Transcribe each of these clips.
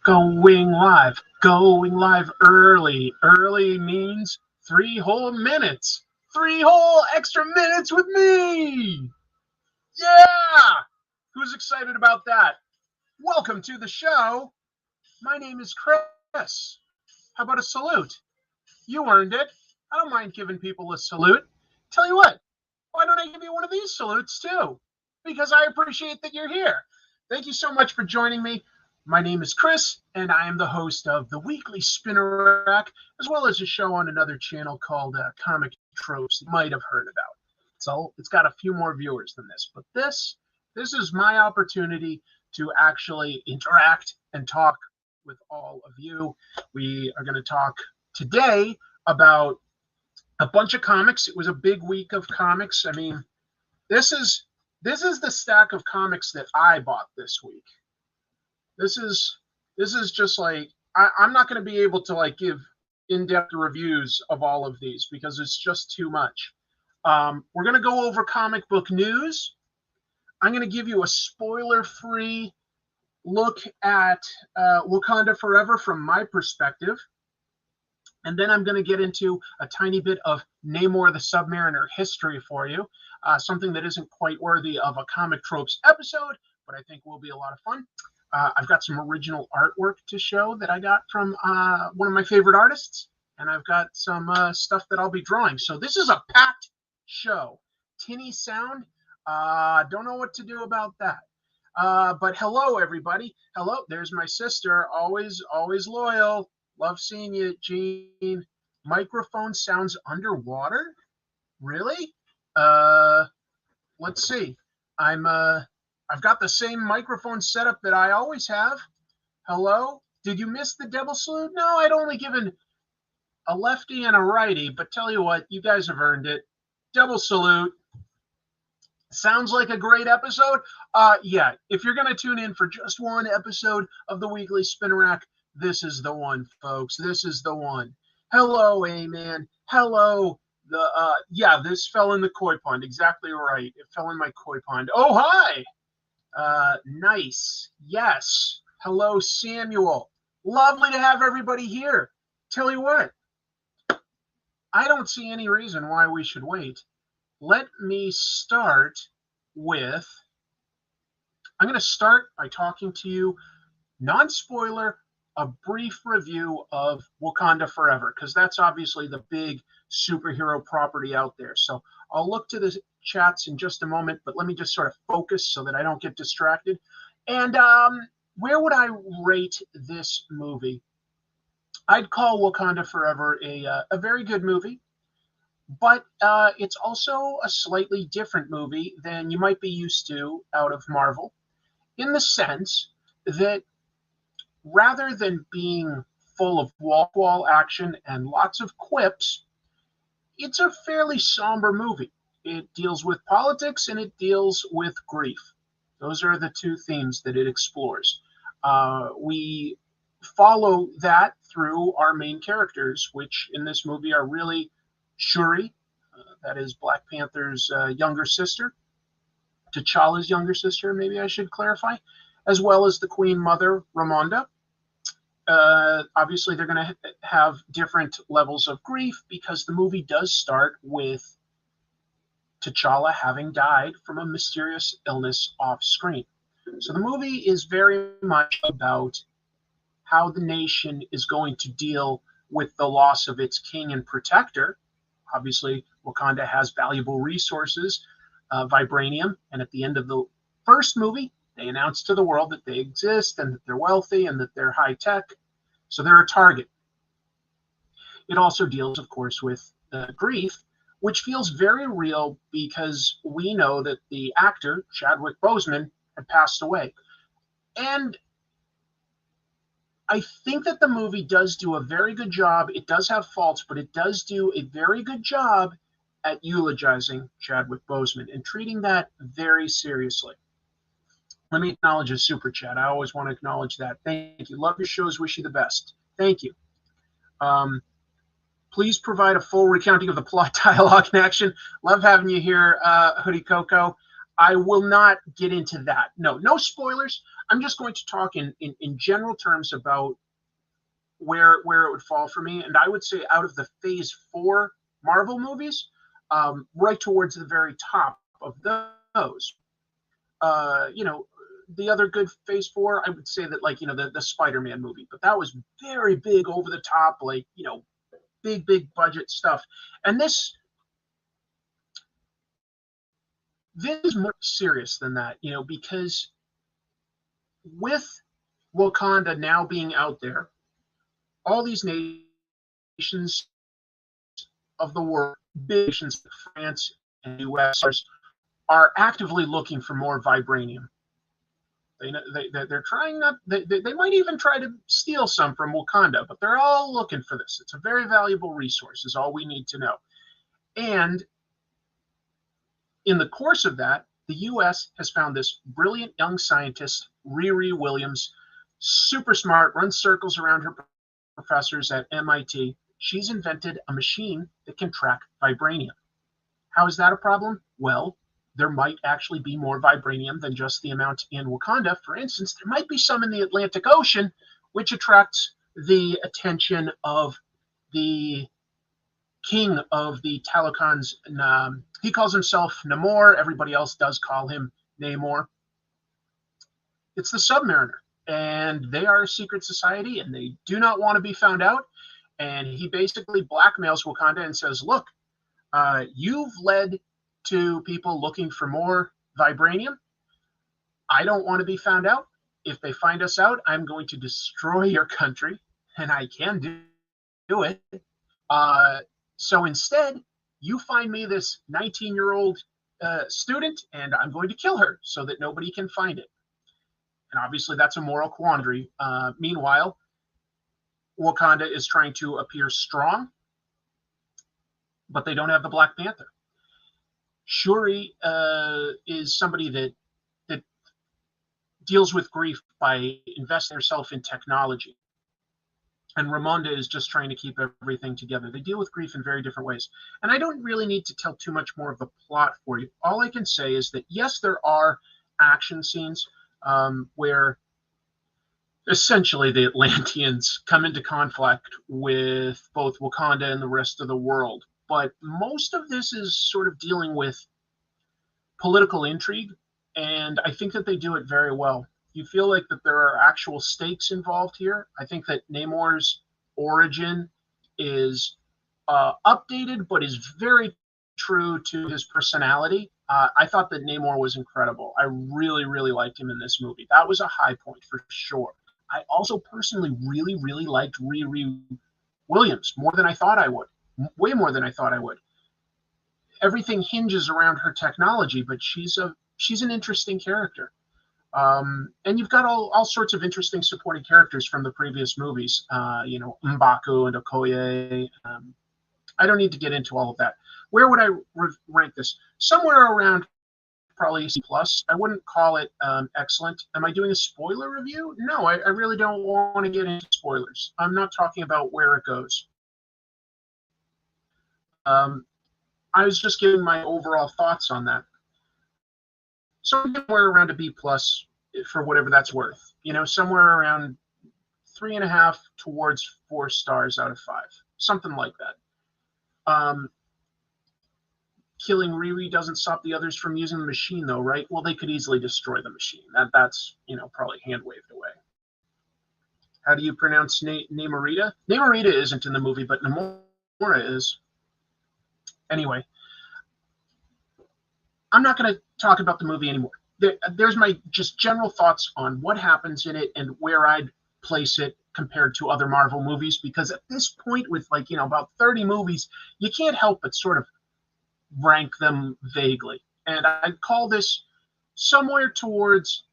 Going live. Going live early. Early means 3 whole minutes. 3 whole extra minutes with me. Yeah! Who's excited about that? Welcome to the show. My name is Chris. How about a salute? You earned it. I don't mind giving people a salute. Tell you what, why don't I give you one of these salutes too? Because I appreciate that you're here. Thank you so much for joining me. My name is Chris, and I am the host of the weekly Spinner Rack, as well as a show on another channel called Comic Tropes you might have heard about. So it's got a few more viewers than this, but this is my opportunity to actually interact and talk with all of you. We are going to talk today about a bunch of comics. It was a big week of comics. I mean, this is the stack of comics that I bought this week. This is just like, I'm not going to be able to like give in-depth reviews of all of these because it's just too much. We're going to go over comic book news. I'm going to give you a spoiler-free look at Wakanda Forever from my perspective. And then I'm going to get into a tiny bit of Namor the Submariner history for you, something that isn't quite worthy of a Comic Tropes episode, but I think will be a lot of fun. I've got some original artwork to show that I got from one of my favorite artists, and I've got some stuff that I'll be drawing. So this is a packed show. Tinny sound, don't know what to do about that. But hello, everybody. Hello, there's my sister, always loyal. Love seeing you, Jean. Microphone sounds underwater? Really? Let's see. I've got the same microphone setup that I always have. Hello? Did you miss the double salute? No, I'd only given a lefty and a righty, but tell you what, you guys have earned it. Double salute. Sounds like a great episode. Yeah, if you're going to tune in for just one episode of the Weekly Spin Rack, this is the one, folks. This is the one. Hello, A-Man. Hello. Yeah, this fell in the koi pond. Exactly right. It fell in my koi pond. Oh, hi. Nice. Yes. Hello, Samuel. Lovely to have everybody here. Tell you what, I don't see any reason why we should wait. Let me start with, I'm going to start by talking to you, non-spoiler, a brief review of Wakanda Forever, because that's obviously the big superhero property out there. So I'll look to the chats in just a moment, but let me just sort of focus so that I don't get distracted. And where would I rate this movie? I'd call Wakanda Forever a very good movie, but it's also a slightly different movie than you might be used to out of Marvel, in the sense that rather than being full of wall-to-wall action and lots of quips, it's a fairly somber movie. It deals with politics and it deals with grief. Those are the two themes that it explores. We follow that through our main characters, which in this movie are really Shuri, that is Black Panther's younger sister, T'Challa's younger sister, maybe I should clarify, as well as the Queen Mother, Ramonda. Obviously, they're going to have different levels of grief because the movie does start with T'Challa having died from a mysterious illness off screen. So the movie is very much about how the nation is going to deal with the loss of its king and protector. Obviously, Wakanda has valuable resources, vibranium, and at the end of the first movie, they announce to the world that they exist and that they're wealthy and that they're high tech. So they're a target. It also deals, of course, with grief, which feels very real because we know that the actor, Chadwick Boseman, had passed away. And I think that the movie does do a very good job. It does have faults, but it does do a very good job at eulogizing Chadwick Boseman and treating that very seriously. Let me acknowledge a super chat. I always want to acknowledge that. Thank you. Love your shows. Wish you the best. Thank you. Please provide a full recounting of the plot, dialogue, and action. Love having you here, Hoodie Coco. I will not get into that. No spoilers. I'm just going to talk in general terms about where it would fall for me. And I would say out of the Phase 4 Marvel movies, right towards the very top of those. The other good Phase 4, I would say that, like, the Spider-Man movie, but that was very big, over the top, like, big budget stuff. And this is more serious than that, because with Wakanda now being out there, all these nations of the world, big nations, France and US, are actively looking for more vibranium. They're trying not. They might even try to steal some from Wakanda, but they're all looking for this. It's a very valuable resource, is all we need to know. And in the course of that, the U.S. has found this brilliant young scientist, Riri Williams, super smart, runs circles around her professors at MIT. She's invented a machine that can track vibranium. How is that a problem? Well, there might actually be more vibranium than just the amount in Wakanda. For instance, there might be some in the Atlantic Ocean, which attracts the attention of the king of the Talokans. He calls himself Namor. Everybody else does call him Namor. It's the Submariner, and they are a secret society, and they do not want to be found out. And he basically blackmails Wakanda and says, look, you've led to people looking for more vibranium. I don't want to be found out. If they find us out, I'm going to destroy your country, and I can do it. So instead, you find me this 19-year-old student, and I'm going to kill her so that nobody can find it. And obviously, that's a moral quandary. Meanwhile, Wakanda is trying to appear strong, but they don't have the Black Panther. Shuri is somebody that deals with grief by investing herself in technology. And Ramonda is just trying to keep everything together. They deal with grief in very different ways. And I don't really need to tell too much more of the plot for you. All I can say is that, yes, there are action scenes where essentially the Atlanteans come into conflict with both Wakanda and the rest of the world. But most of this is sort of dealing with political intrigue, and I think that they do it very well. You feel like that there are actual stakes involved here. I think that Namor's origin is updated, but is very true to his personality. I thought that Namor was incredible. I really, really liked him in this movie. That was a high point for sure. I also personally really, really liked Riri Williams more than I thought I would. Way more than I thought I would. Everything hinges around her technology, but she's an interesting character. And you've got all sorts of interesting supporting characters from the previous movies. M'Baku and Okoye. I don't need to get into all of that. Where would I rank this? Somewhere around probably C+. I wouldn't call it excellent. Am I doing a spoiler review? No, I really don't want to get into spoilers. I'm not talking about where it goes. I was just giving my overall thoughts on that. So somewhere around a B+ for whatever that's worth. Somewhere around 3.5 towards 4 stars out of 5. Something like that. Killing Riri doesn't stop the others from using the machine, though, right? Well, they could easily destroy the machine. That's probably hand-waved away. How do you pronounce Namorita? Namorita isn't in the movie, but Namora is. Anyway, I'm not going to talk about the movie anymore. There's my just general thoughts on what happens in it and where I'd place it compared to other Marvel movies, because at this point with about 30 movies, you can't help but sort of rank them vaguely. And I'd call this somewhere towards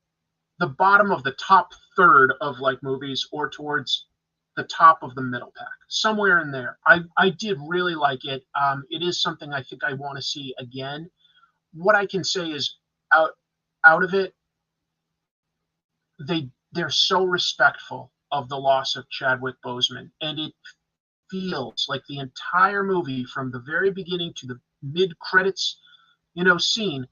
the bottom of the top third of movies, or towards the top of the middle pack, somewhere in there. I did really like it. It is something I think I want to see again. What I can say is out of it, they're so respectful of the loss of Chadwick Boseman, and it feels like the entire movie, from the very beginning to the mid-credits scene,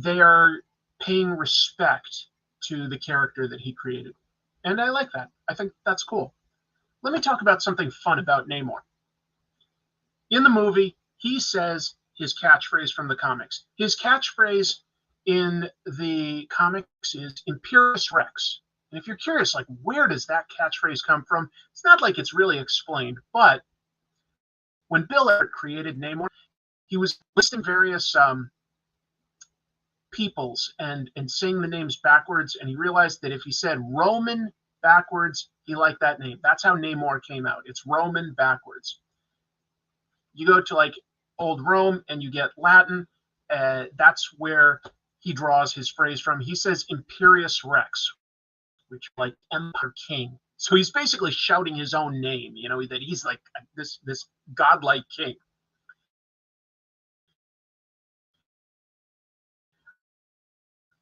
they are paying respect to the character that he created. And I like that. I think that's cool. Let me talk about something fun about Namor. In the movie, he says his catchphrase from the comics. His catchphrase in the comics is Imperious Rex. And if you're curious, like, where does that catchphrase come from? It's not like it's really explained, but when Bill Everett created Namor, he was listing various peoples and saying the names backwards, and he realized that if he said Roman backwards, he liked that name. That's how Namor came out. It's Roman backwards. You go to like old Rome and you get Latin. That's where he draws his phrase from. He says Imperious Rex, which like Empire King. So he's basically shouting his own name, you know, that he's like this godlike king.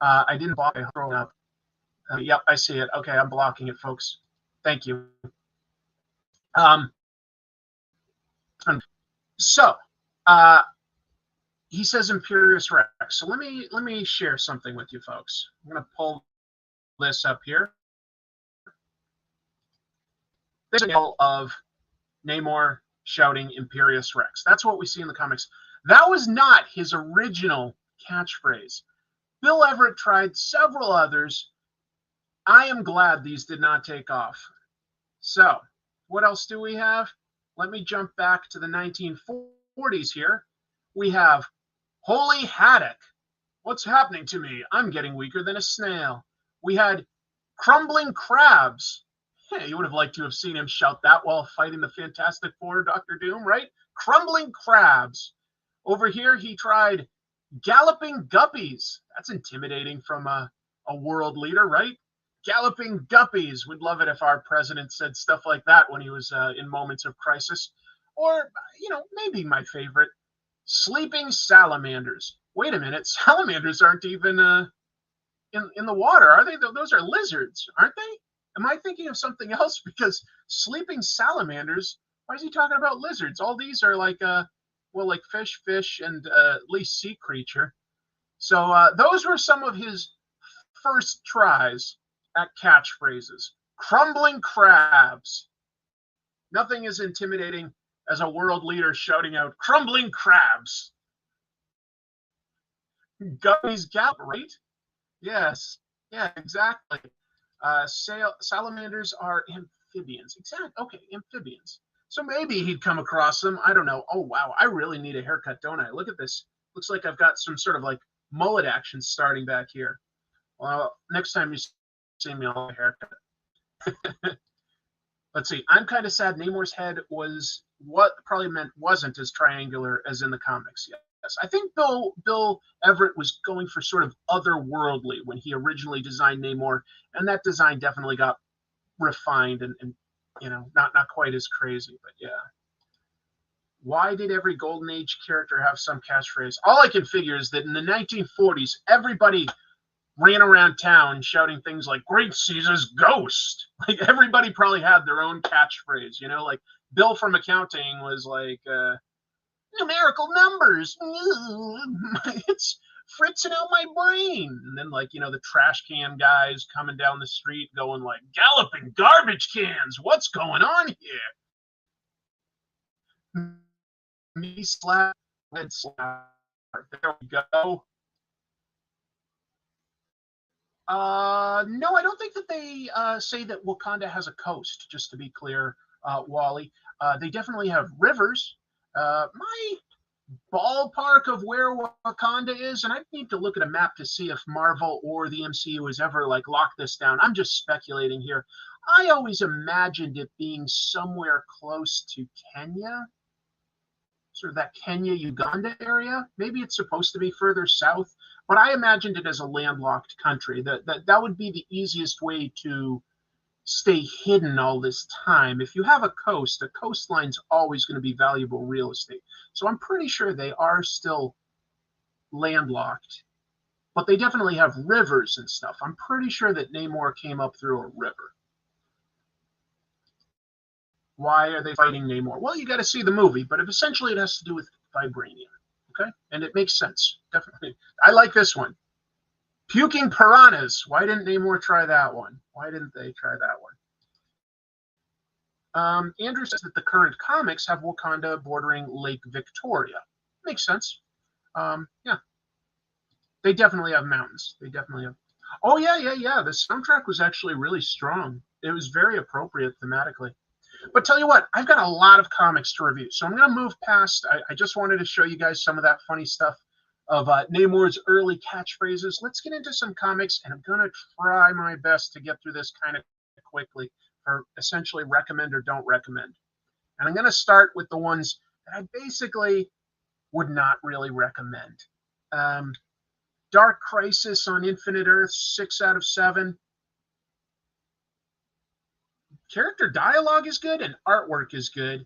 I didn't block it. Throw it up. Yep, I see it. Okay, I'm blocking it, folks. Thank you. So he says Imperious Rex. So let me share something with you folks. I'm going to pull this up here. There's a yell of Namor shouting Imperious Rex. That's what we see in the comics. That was not his original catchphrase. Bill Everett tried several others. I am glad these did not take off. So, what else do we have? Let me jump back to the 1940s here. We have Holy Haddock. What's happening to me? I'm getting weaker than a snail. We had Crumbling Crabs. Yeah, you would have liked to have seen him shout that while fighting the Fantastic Four, Dr. Doom, right? Crumbling Crabs. Over here, he tried Galloping Guppies. That's intimidating from a world leader, right? Galloping Guppies. We'd love it if our president said stuff like that when he was in moments of crisis. Or, you know, maybe my favorite, Sleeping Salamanders. Wait a minute, salamanders aren't even in the water, are they? Those are lizards, aren't they? Am I thinking of something else? Because Sleeping Salamanders, why is he talking about lizards? All these are like, well, like fish, and at least sea creature. So those were some of his first tries at catchphrases. Crumbling Crabs. Nothing is intimidating as a world leader shouting out, Crumbling Crabs. Guppies Gallop, right? Yes. Yeah, exactly. Salamanders are amphibians. Exactly. Okay, amphibians. So maybe he'd come across them. I don't know. Oh, wow. I really need a haircut, don't I? Look at this. Looks like I've got some sort of like mullet action starting back here. Well, next time you see me, I'll have a haircut. Let's see. I'm kind of sad Namor's head was what probably meant wasn't as triangular as in the comics. Yes. I think Bill Everett was going for sort of otherworldly when he originally designed Namor, and that design definitely got refined and you know, not quite as crazy, but yeah. Why did every Golden Age character have some catchphrase? All I can figure is that in the 1940s, everybody ran around town shouting things like Great Caesar's ghost. Like everybody probably had their own catchphrase, you know, like Bill from accounting was like numerical numbers. It's fritzing out my brain. And then like, you know, the trash can guys coming down the street going like galloping garbage cans. What's going on here? Me slap, red slap. There we go. No, I don't think that they say that Wakanda has a coast, just to be clear, Wally. They definitely have rivers. My ballpark of where Wakanda is, and I need to look at a map to see if Marvel or the MCU has ever like locked this down. I'm just speculating here. I always imagined it being somewhere close to Kenya, sort of that Kenya-Uganda area. Maybe it's supposed to be further south, but I imagined it as a landlocked country. That would be the easiest way to stay hidden all this time. If you have a coast, the coastline's always going to be valuable real estate. So I'm pretty sure they are still landlocked, but they definitely have rivers and stuff. I'm pretty sure that Namor came up through a river. Why are they fighting Namor? Well, you got to see the movie, but essentially it has to do with vibranium. Okay, and it makes sense, definitely. I like this one. Puking piranhas. Why didn't Namor try that one? Why didn't they try that one? Andrew says that the current comics have Wakanda bordering Lake Victoria. Makes sense. Yeah. They definitely have mountains. They definitely have. Oh, yeah. The soundtrack was actually really strong. It was very appropriate thematically. But tell you what, I've got a lot of comics to review, so I'm going to move past. I just wanted to show you guys some of that funny stuff of Namor's early catchphrases. Let's get into some comics, and I'm going to try my best to get through this kind of quickly, or essentially recommend or don't recommend. And I'm going to start with the ones that I basically would not really recommend. Dark Crisis on Infinite Earth, 6 out of 7. Character dialogue is good and artwork is good,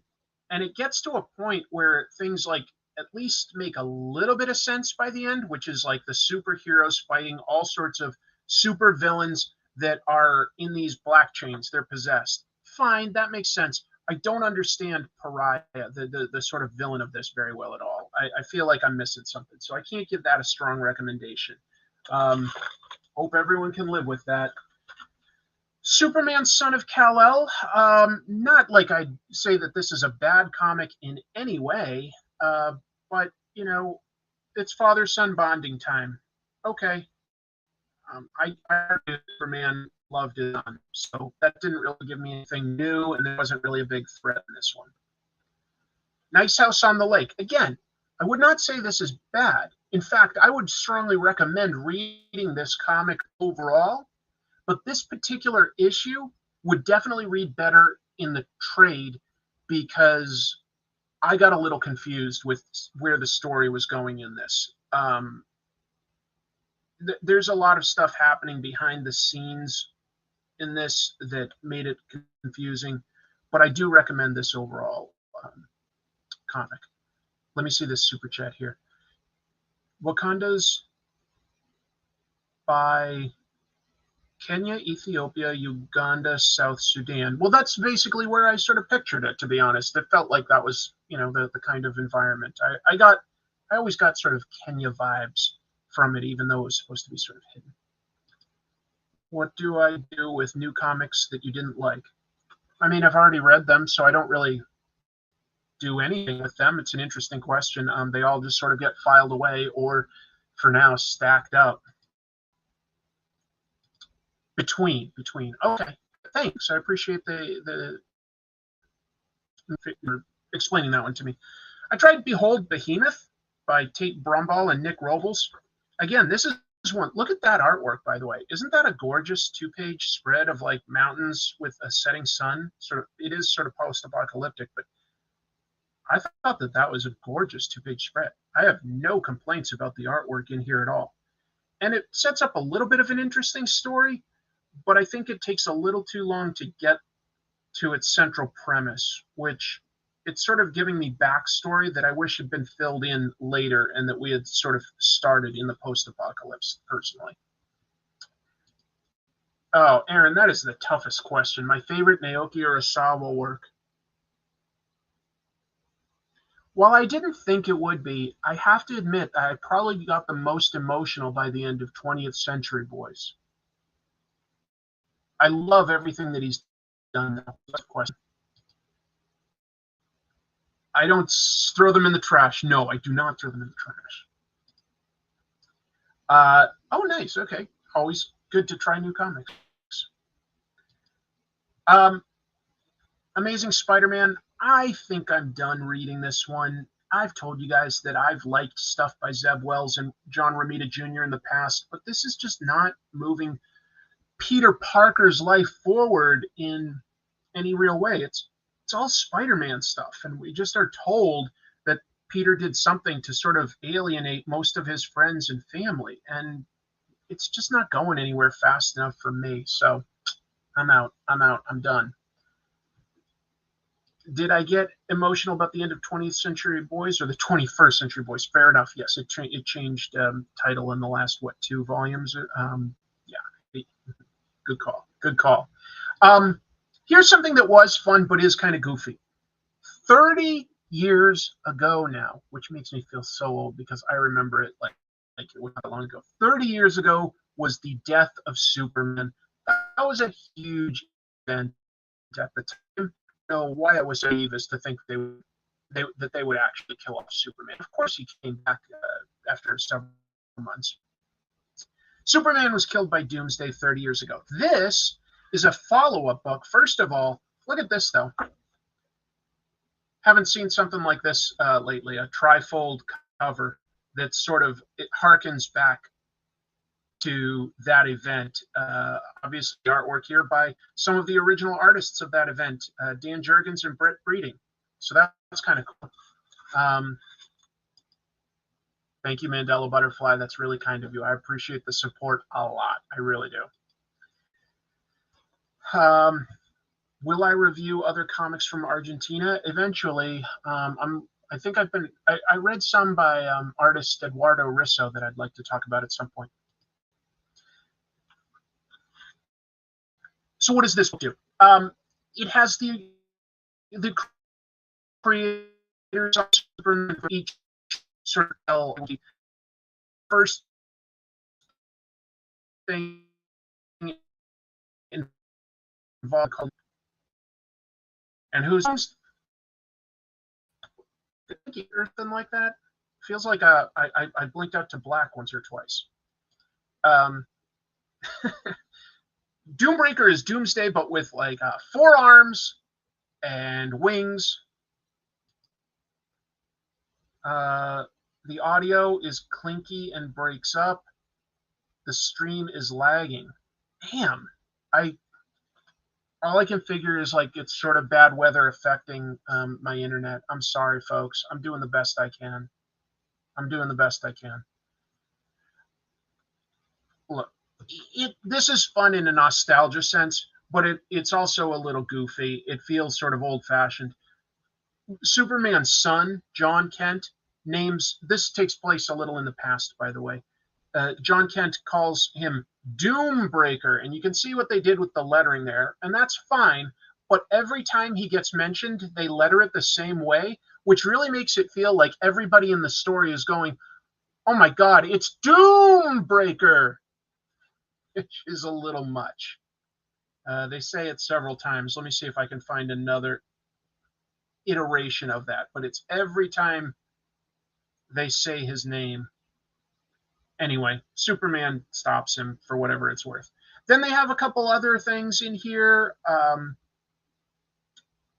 and it gets to a point where things like at least make a little bit of sense by the end, which is like the superheroes fighting all sorts of super villains that are in these black chains. They're possessed. Fine, that makes sense. I don't understand Pariah, the sort of villain of this, very well at all. I feel like I'm missing something, so I can't give that a strong recommendation. Hope everyone can live with that. Superman, Son of Kal-El, not like I'd say that this is a bad comic in any way, but, you know, it's father-son bonding time. Okay. I Superman loved it on, so that didn't really give me anything new, and there wasn't really a big threat in this one. Nice House on the Lake. Again, I would not say this is bad. In fact, I would strongly recommend reading this comic overall. But this particular issue would definitely read better in the trade because I got a little confused with where the story was going in this. There's a lot of stuff happening behind the scenes in this that made it confusing, but I do recommend this overall comic. Let me see this super chat here. Wakanda's by Kenya, Ethiopia, Uganda, South Sudan. Well, that's basically where I sort of pictured it, to be honest. It felt like that was, you know, the kind of environment. I always got sort of Kenya vibes from it, even though it was supposed to be sort of hidden. What do I do with new comics that you didn't like? I mean, I've already read them, so I don't really do anything with them. It's an interesting question. They all just sort of get filed away or, for now, stacked up. Between. Okay, thanks. I appreciate the explaining that one to me. I tried Behold Behemoth by Tate Brumball and Nick Robles. Again, this is one. Look at that artwork, by the way. Isn't that a gorgeous 2-page spread of like mountains with a setting sun? Sort of, it is sort of post-apocalyptic, but I thought that was a gorgeous 2-page spread. I have no complaints about the artwork in here at all. And it sets up a little bit of an interesting story, but I think it takes a little too long to get to its central premise, which it's sort of giving me backstory that I wish had been filled in later and that we had sort of started in the post-apocalypse, personally. Oh, Aaron, that is the toughest question. My favorite Naoki Urasawa work. While I didn't think it would be, I have to admit I probably got the most emotional by the end of 20th Century Boys. I love everything that he's done. That's a question. I don't throw them in the trash. No, I do not throw them in the trash. Oh, nice. Okay. Always good to try new comics. Amazing Spider-Man. I think I'm done reading this one. I've told you guys that I've liked stuff by Zeb Wells and John Romita Jr. in the past, but this is just not moving Peter Parker's life forward in any real way. It's all Spider-Man stuff, and we just are told that Peter did something to sort of alienate most of his friends and family, and it's just not going anywhere fast enough for me. So I'm out. I'm done. Did I get emotional about the end of 20th Century Boys or the 21st Century Boys? Fair enough. Yes, it changed title in the last 2 volumes. Yeah. Good call. Here's something that was fun, but is kind of goofy. 30 years ago now, which makes me feel so old because I remember it like it was not long ago. 30 years ago, was the death of Superman. That was a huge event at the time. I don't know why I was so naive as to think that they would actually kill off Superman. Of course, he came back after several months. Superman was killed by Doomsday 30 years ago. This is a follow-up book. First of all, look at this, though. Haven't seen something like this lately, a trifold cover that sort of, it harkens back to that event. Obviously, artwork here by some of the original artists of that event, Dan Jurgens and Brett Breeding. So that's kind of cool. Thank you, Mandela Butterfly. That's really kind of you. I appreciate the support a lot. I really do. Will I review other comics from Argentina? Eventually. I think I read some by artist Eduardo Risso that I'd like to talk about at some point. So what does this book do? It has the creators of Superman for each sort of tell the first thing involved, and who's Earthen like that? Feels like I blinked out to black once or twice. Doombreaker is Doomsday, but with like 4 arms and wings. The audio is clinky and breaks up. The stream is lagging. Damn. All I can figure is like it's sort of bad weather affecting my internet. I'm sorry, folks. I'm doing the best I can. Look, this is fun in a nostalgia sense, but it's also a little goofy. It feels sort of old-fashioned. Superman's son, John Kent, this takes place a little in the past, by the way. John Kent calls him Doombreaker, and you can see what they did with the lettering there, and that's fine, but every time he gets mentioned, they letter it the same way, which really makes it feel like everybody in the story is going, oh my god, it's Doombreaker, which is a little much. They say it several times. Let me see if I can find another iteration of that, but it's every time they say his name. Anyway, Superman stops him for whatever it's worth. Then they have a couple other things in here. Tom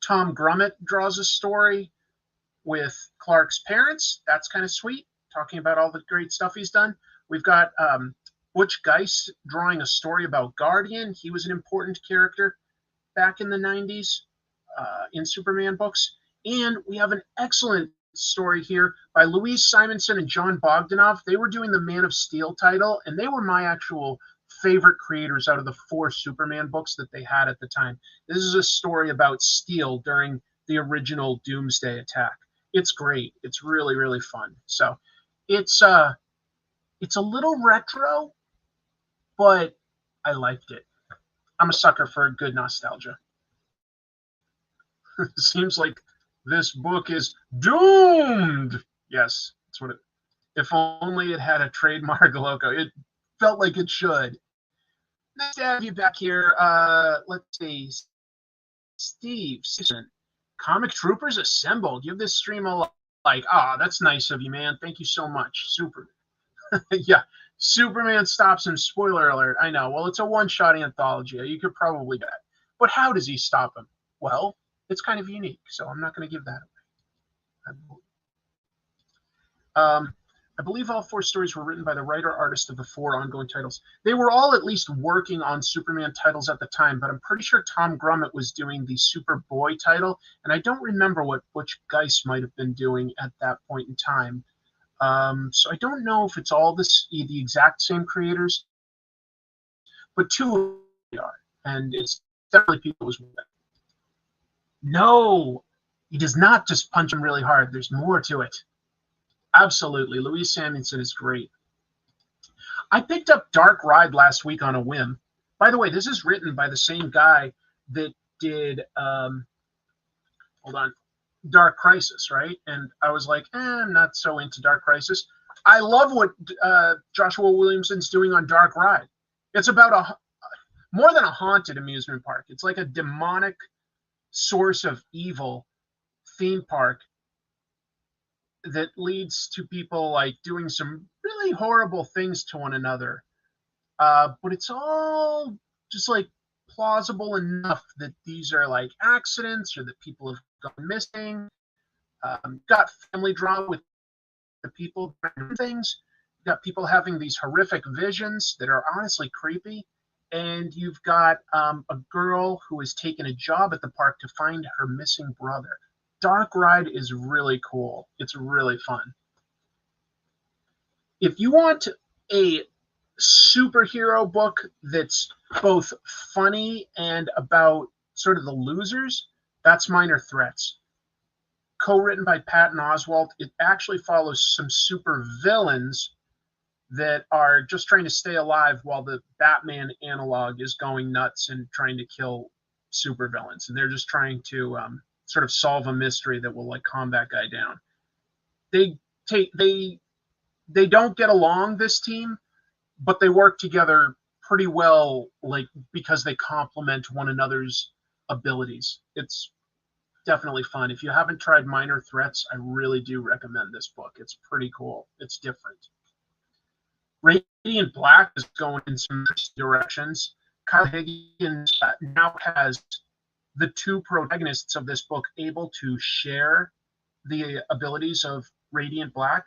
Grummett draws a story with Clark's parents. That's kind of sweet, talking about all the great stuff he's done. We've got Butch Geist drawing a story about Guardian. He was an important character back in the 90s in Superman books. And we have an excellent story here by Louise Simonson and John Bogdanov. They were doing the Man of Steel title, and they were my actual favorite creators out of the 4 Superman books that they had at the time. This is a story about Steel during the original Doomsday attack. It's great. It's really, really fun. So it's a little retro, but I liked it. I'm a sucker for a good nostalgia. Seems like this book is doomed. Yes, that's what it. If only it had a trademark logo. It felt like it should. Nice to have you back here. Let's see. Steve, Comic Troopers Assembled. Give this stream a like. Ah, that's nice of you, man. Thank you so much. Super. Yeah. Superman stops him. Spoiler alert. I know. Well, it's a one-shot anthology. You could probably get it. But how does he stop him? Well, it's kind of unique, so I'm not going to give that away. I believe all 4 stories were written by the writer-artist of the 4 ongoing titles. They were all at least working on Superman titles at the time, but I'm pretty sure Tom Grummett was doing the Superboy title, and I don't remember what Butch Geist might have been doing at that point in time. So I don't know if it's all the exact same creators, but 2 are, and it's definitely people who's with it. No, he does not just punch him really hard. There's more to it. Absolutely. Louise Samuelson is great. I picked up Dark Ride last week on a whim. By the way, this is written by the same guy that did, Dark Crisis, right? And I was like, I'm not so into Dark Crisis. I love what Joshua Williamson's doing on Dark Ride. It's about more than a haunted amusement park. It's like a demonic source of evil theme park that leads to people like doing some really horrible things to one another. But it's all just like plausible enough that these are like accidents or that people have gone missing. Got family drama with the people doing things. You've got people having these horrific visions that are honestly creepy. And you've got a girl who has taken a job at the park to find her missing brother. Dark Ride is really cool. It's really fun. If you want a superhero book that's both funny and about sort of the losers, that's Minor Threats. Co-written by Patton Oswalt, it actually follows some super villains that are just trying to stay alive while the Batman analog is going nuts and trying to kill supervillains. And they're just trying to sort of solve a mystery that will like calm that guy down. They don't get along, this team, but they work together pretty well, like because they complement one another's abilities. It's definitely fun. If you haven't tried Minor Threats, I really do recommend this book. It's pretty cool. It's different. Radiant Black is going in some directions. Kyle Higgins now has the two protagonists of this book able to share the abilities of Radiant Black.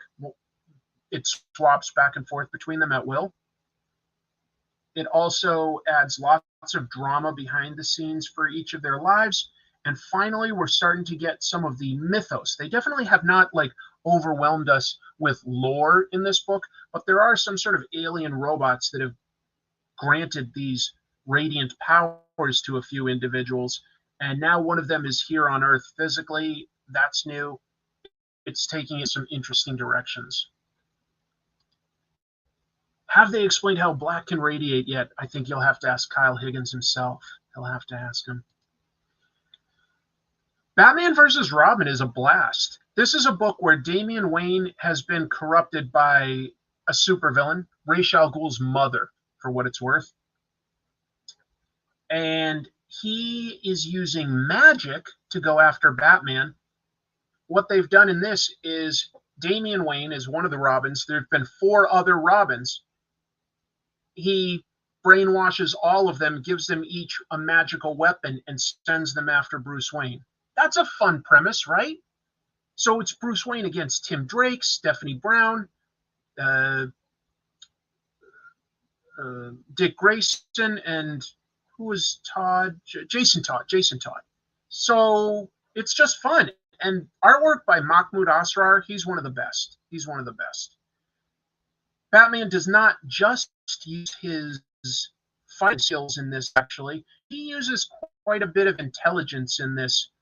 It swaps back and forth between them at will. It also adds lots of drama behind the scenes for each of their lives. And finally, we're starting to get some of the mythos. They definitely have not like overwhelmed us with lore in this book, but there are some sort of alien robots that have granted these radiant powers to a few individuals. And now one of them is here on Earth physically. That's new. It's taking it some interesting directions. Have they explained how Black can radiate yet? I think you'll have to ask Kyle Higgins himself. He'll have to ask him. Batman vs. Robin is a blast. This is a book where Damian Wayne has been corrupted by a supervillain, Ra's al Ghul's mother, for what it's worth. And he is using magic to go after Batman. What they've done in this is Damian Wayne is one of the Robins. There have been 4 other Robins. He brainwashes all of them, gives them each a magical weapon, and sends them after Bruce Wayne. That's a fun premise, right? So it's Bruce Wayne against Tim Drake, Stephanie Brown, Dick Grayson, and who was Todd? Jason Todd. So it's just fun. And artwork by Mahmoud Asrar, he's one of the best. Batman does not just use his fighting skills in this, actually. He uses quite a bit of intelligence in this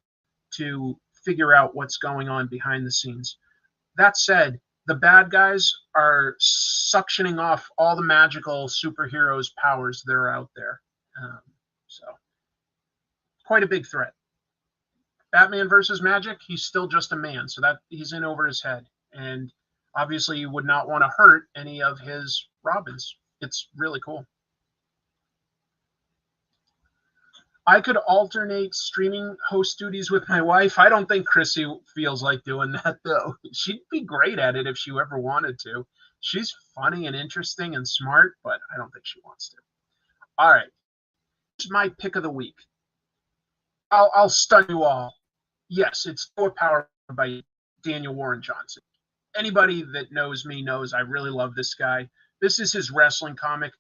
to figure out what's going on behind the scenes. That said, the bad guys are suctioning off all the magical superheroes' powers that are out there. So, quite a big threat. Batman versus magic, he's still just a man, so that he's in over his head. And obviously you would not want to hurt any of his Robins. It's really cool. I could alternate streaming host duties with my wife. I don't think Chrissy feels like doing that, though. She'd be great at it if she ever wanted to. She's funny and interesting and smart, but I don't think she wants to. All right. Here's my pick of the week. I'll stun you all. Yes, it's Thor Power by Daniel Warren Johnson. Anybody that knows me knows I really love this guy. This is his wrestling comic.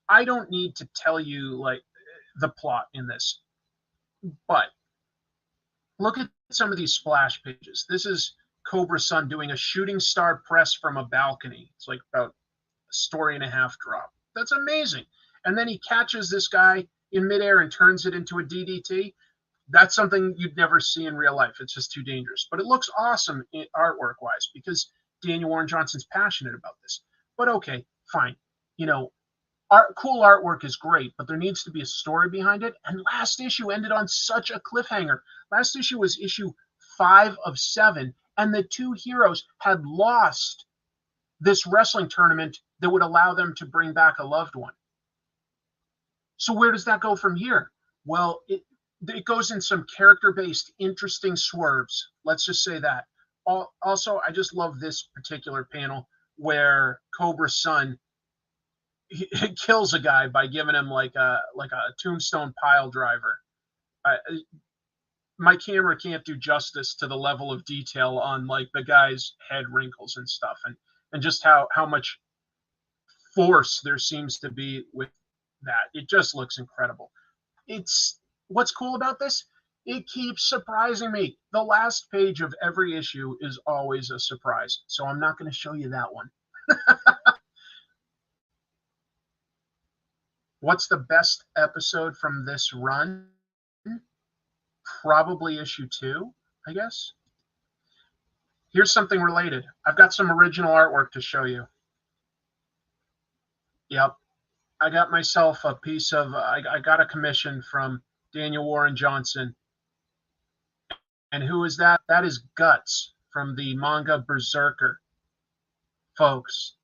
I don't need to tell you, like, the plot in this, but look at some of these splash pages. This is Cobra Sun doing a shooting star press from a balcony. It's like about a story and a half drop. That's amazing. And then he catches this guy in midair and turns it into a DDT. That's something you'd never see in real life. It's just too dangerous, but it looks awesome artwork wise because Daniel Warren Johnson's passionate about this. But okay, fine. You know, cool artwork is great, but there needs to be a story behind it. And last issue ended on such a cliffhanger. Last issue was issue 5 of 7, and the two heroes had lost this wrestling tournament that would allow them to bring back a loved one. So where does that go from here? Well, it goes in some character-based, interesting swerves. Let's just say that. Also, I just love this particular panel where Cobra's son he kills a guy by giving him like a tombstone pile driver. My camera can't do justice to the level of detail on like the guy's head wrinkles and stuff, and just how much force there seems to be with that. It just looks incredible. It's what's cool about this. It keeps surprising me. The last page of every issue is always a surprise, so I'm not going to show you that one. What's the best episode from this run? Probably issue 2, I guess. Here's something related. I've got some original artwork to show you. Yep. I got myself a piece of, I got a commission from Daniel Warren Johnson. And who is that? That is Guts from the manga Berserker. Folks,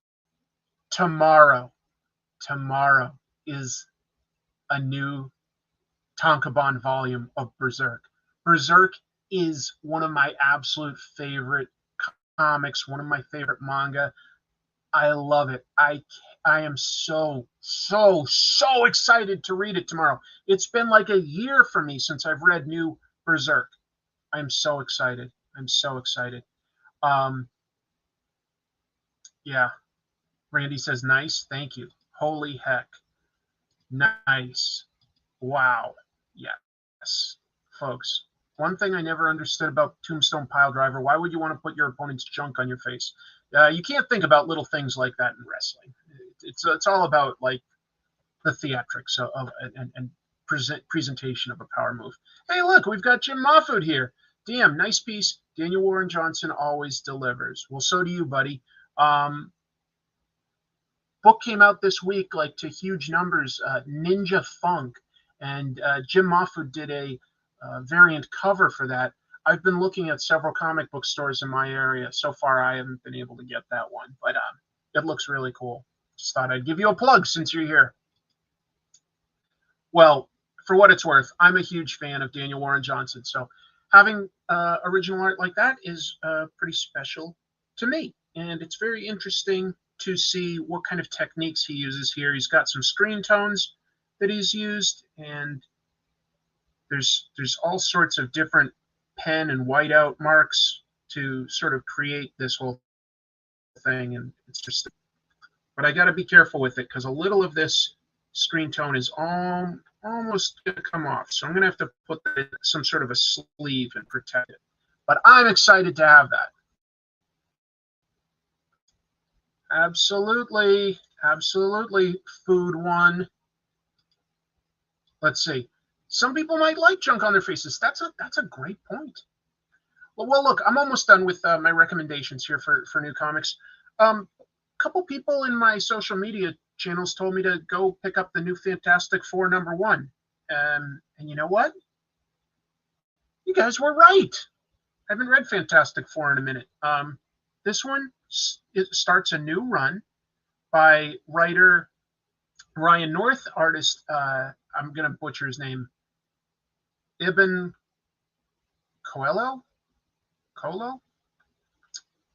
tomorrow is a new Tankobon volume of Berserk. Berserk is one of my absolute favorite comics, one of my favorite manga. I love it. I am so excited to read it tomorrow. It's been like a year for me since I've read new Berserk. I'm so excited. I'm so excited. Yeah. Randy says, nice. Thank you. Holy heck. Nice. Wow. Yes. Folks, one thing I never understood about Tombstone Piledriver, why would you want to put your opponent's junk on your face? You can't think about little things like that in wrestling. It's all about like the theatrics of and presentation of a power move. Hey, look, we've got Jim Mahfood here. Damn, nice piece. Daniel Warren Johnson always delivers. Well, so do you, buddy. Book came out this week, like to huge numbers, Ninja Funk, and Jim Mahfood did a variant cover for that. I've been looking at several comic book stores in my area. So far, I haven't been able to get that one, but it looks really cool. Just thought I'd give you a plug since you're here. Well, for what it's worth, I'm a huge fan of Daniel Warren Johnson, so having original art like that is pretty special to me, and it's very interesting to see what kind of techniques he uses here. He's got some screen tones that he's used, and there's all sorts of different pen and whiteout marks to sort of create this whole thing, and it's just. But I got to be careful with it because a little of this screen tone is almost going to come off, so I'm going to have to put some sort of a sleeve and protect it. But I'm excited to have that. Absolutely. Food one. Let's see. Some people might like junk on their faces. That's a great point. Well, look, I'm almost done with my recommendations here for new comics. A couple people in my social media channels told me to go pick up the new Fantastic Four #1. And you know what? You guys were right. I haven't read Fantastic Four in a minute. This one it starts a new run by writer Ryan North, artist, I'm going to butcher his name, Ibn Colo?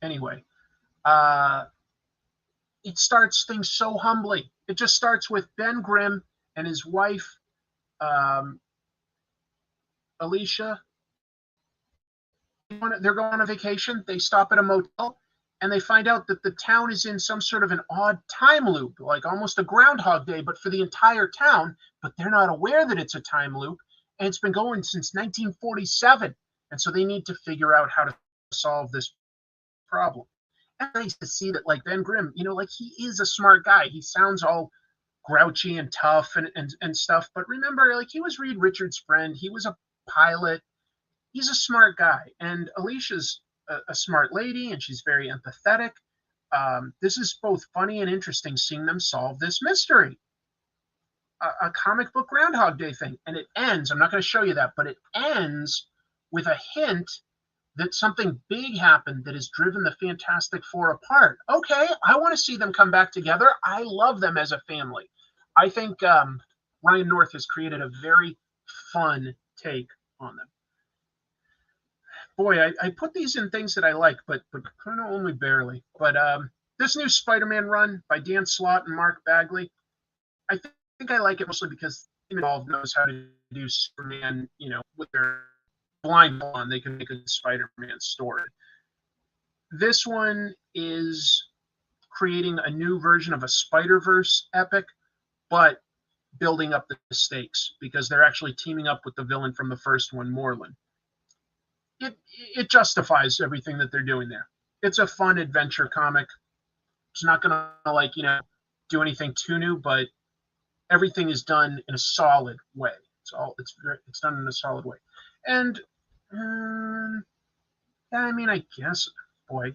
Anyway, it starts things so humbly. It just starts with Ben Grimm and his wife, Alicia. They're going on a vacation. They stop at a motel, and they find out that the town is in some sort of an odd time loop, like almost a Groundhog Day, but for the entire town. But they're not aware that it's a time loop, and it's been going since 1947. And so they need to figure out how to solve this problem. And it's nice to see that, like, Ben Grimm, like he is a smart guy. He sounds all grouchy and tough and stuff. But remember, like, he was Reed Richards' friend. He was a pilot. He's a smart guy. And Alicia's a smart lady, and she's very empathetic. This is both funny and interesting seeing them solve this mystery. A comic book Groundhog Day thing. And it ends, I'm not going to show you that, but it ends with a hint that something big happened that has driven the Fantastic Four apart. Okay, I want to see them come back together. I love them as a family. I think Ryan North has created a very fun take on them. Boy, I put these in things that I like, but kind of only barely. But this new Spider-Man run by Dan Slott and Mark Bagley, I think I like it mostly because Involved knows how to do Superman, with their blind on, they can make a Spider-Man story. This one is creating a new version of a Spider-Verse epic, but building up the stakes because they're actually teaming up with the villain from the first one, Morlun. It justifies everything that they're doing there. It's a fun adventure comic. It's not going to do anything too new, but everything is done in a solid way. It's done in a solid way. And I guess, boy,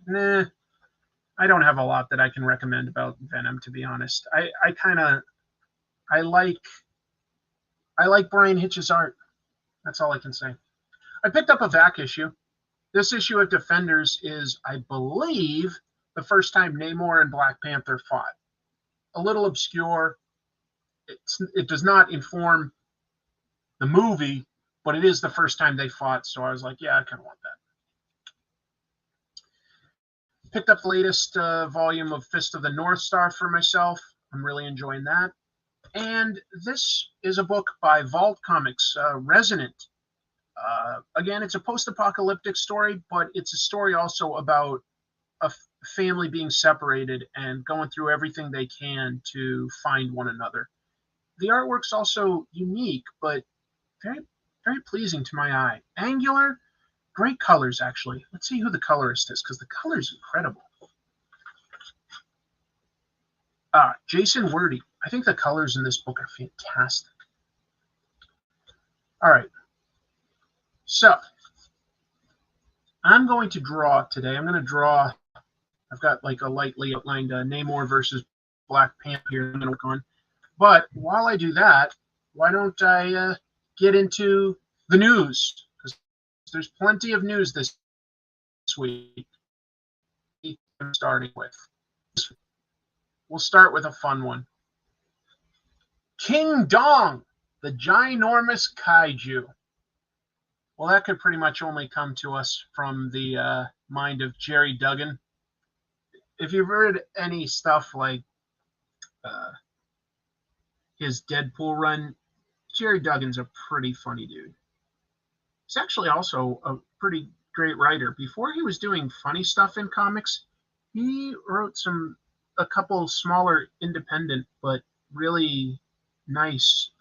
I don't have a lot that I can recommend about Venom, to be honest. I like Brian Hitch's art. That's all I can say. I picked up a VAC issue. This issue of Defenders is, I believe, the first time Namor and Black Panther fought. A little obscure. It does not inform the movie, but it is the first time they fought, so I was like, yeah, I kind of want that. Picked up the latest volume of Fist of the North Star for myself. I'm really enjoying that. And this is a book by Vault Comics, Resonant. Again, it's a post-apocalyptic story, but it's a story also about a family being separated and going through everything they can to find one another. The artwork's also unique, but very, very pleasing to my eye. Angular, great colors, actually. Let's see who the colorist is, because the color's incredible. Jason Wordie. I think the colors in this book are fantastic. All right. So, I'm going to draw today. I've got like a lightly outlined Namor versus Black Panther here I'm going to work on. But while I do that, why don't I get into the news? Because there's plenty of news this week. I'm starting with. We'll start with a fun one. King Dong, the ginormous kaiju. Well, that could pretty much only come to us from the mind of Jerry Duggan. If you've read any stuff like his Deadpool run, Jerry Duggan's a pretty funny dude. He's actually also a pretty great writer. Before he was doing funny stuff in comics, he wrote a couple smaller independent but really nice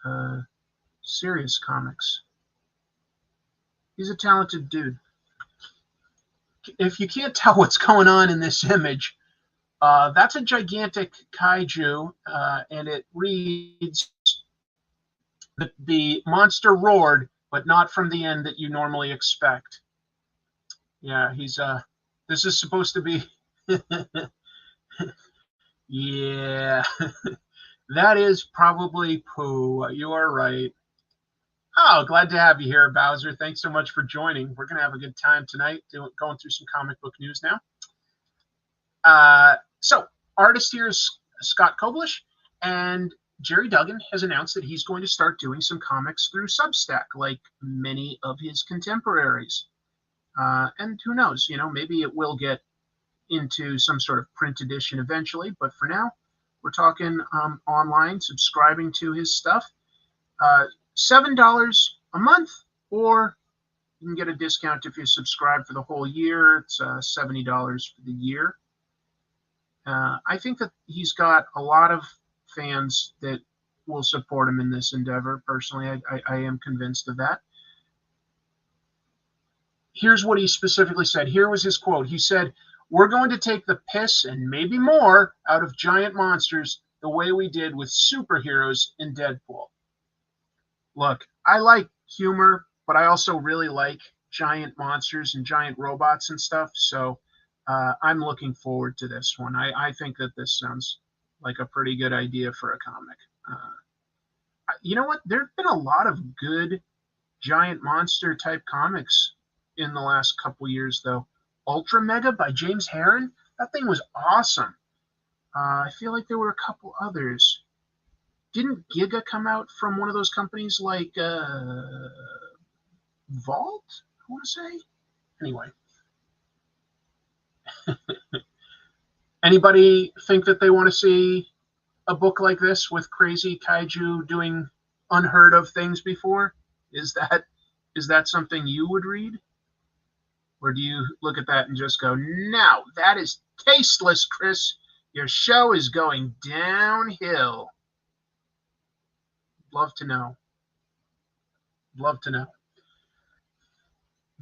serious comics. He's a talented dude. If you can't tell what's going on in this image, that's a gigantic kaiju, and it reads, the monster roared, but not from the end that you normally expect. Yeah, this is supposed to be, yeah, that is probably poo. You are right. Oh, glad to have you here, Bowser. Thanks so much for joining. We're going to have a good time tonight going through some comic book news now. So, artist here is Scott Koblish, and Jerry Duggan has announced that he's going to start doing some comics through Substack, like many of his contemporaries. And who knows, maybe it will get into some sort of print edition eventually, but for now, we're talking online, subscribing to his stuff. $7 a month, or you can get a discount if you subscribe for the whole year. It's $70 for the year. I think that he's got a lot of fans that will support him in this endeavor. Personally, I am convinced of that. Here's what he specifically said. Here was his quote. He said, "We're going to take the piss and maybe more out of giant monsters the way we did with superheroes in Deadpool." Look, I like humor, but I also really like giant monsters and giant robots and stuff. So I'm looking forward to this one. I think that this sounds like a pretty good idea for a comic. You know what? There have been a lot of good giant monster type comics in the last couple years, though. Ultra Mega by James Herron. That thing was awesome. I feel like there were a couple others. Didn't Giga come out from one of those companies like Vault? I want to say. Anyway. Anybody think that they want to see a book like this with crazy kaiju doing unheard of things before? Is that something you would read? Or do you look at that and just go, no, that is tasteless, Chris. Your show is going downhill. Love to know. Love to know.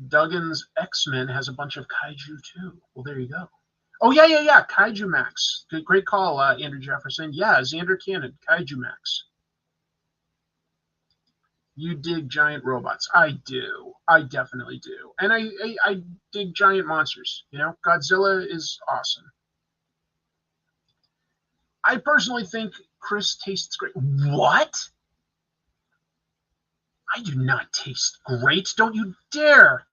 Duggan's X-Men has a bunch of kaiju too. Well, there you go. Oh, yeah. Kaiju Max. Great call, Andrew Jefferson. Yeah, Xander Cannon, Kaiju Max. You dig giant robots. I do. I definitely do. And I dig giant monsters. You know, Godzilla is awesome. I personally think Chris tastes great. What? I do not taste great. Don't you dare.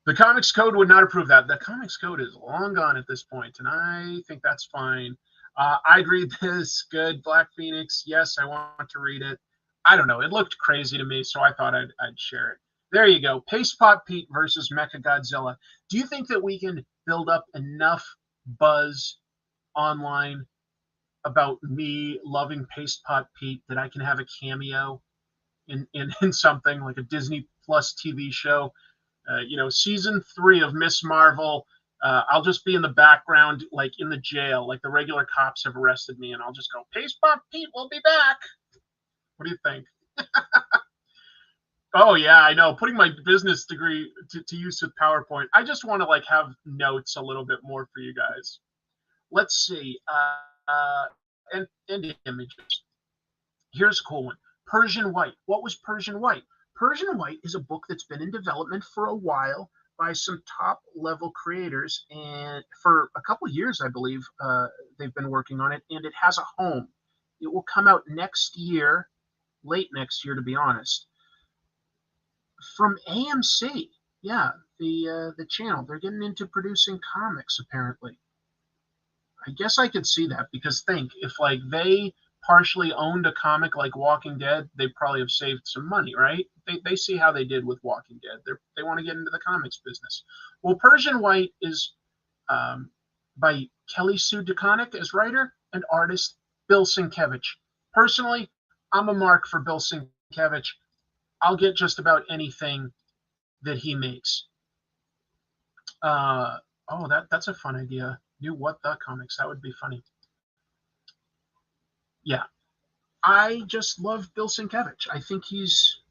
The Comics Code would not approve that. The Comics Code is long gone at this point, and I think that's fine. I'd read this. Good. Black Phoenix. Yes, I want to read it. I don't know. It looked crazy to me, so I thought I'd share it. There you go. Paste Pot Pete versus Mecha Godzilla. Do you think that we can build up enough buzz online about me loving Paste Pot Pete that I can have a cameo in something like a Disney Plus TV show? Season 3 of Miss Marvel. I'll just be in the background, like in the jail, like the regular cops have arrested me, and I'll just go, Paste Pop Pete, we'll be back. What do you think? Oh, yeah, I know. Putting my business degree to use with PowerPoint. I just want to have notes a little bit more for you guys. Let's see. And images. Here's a cool one. Persian White. What was Persian White? Persian White is a book that's been in development for a while by some top-level creators, and for a couple of years, I believe, they've been working on it, and it has a home. It will come out next year, late next year, to be honest, from AMC. Yeah, the channel. They're getting into producing comics, apparently. I guess I could see that, because think, if they partially owned a comic like Walking Dead, they probably have saved some money, right? They see how they did with Walking Dead. They want to get into the comics business. Well, Persian White is by Kelly Sue DeConnick as writer and artist Bill Sienkiewicz. Personally, I'm a mark for Bill Sienkiewicz. I'll get just about anything that he makes. That's a fun idea. New What The Comics. That would be funny. Yeah. I just love Bill Sienkiewicz. I think he's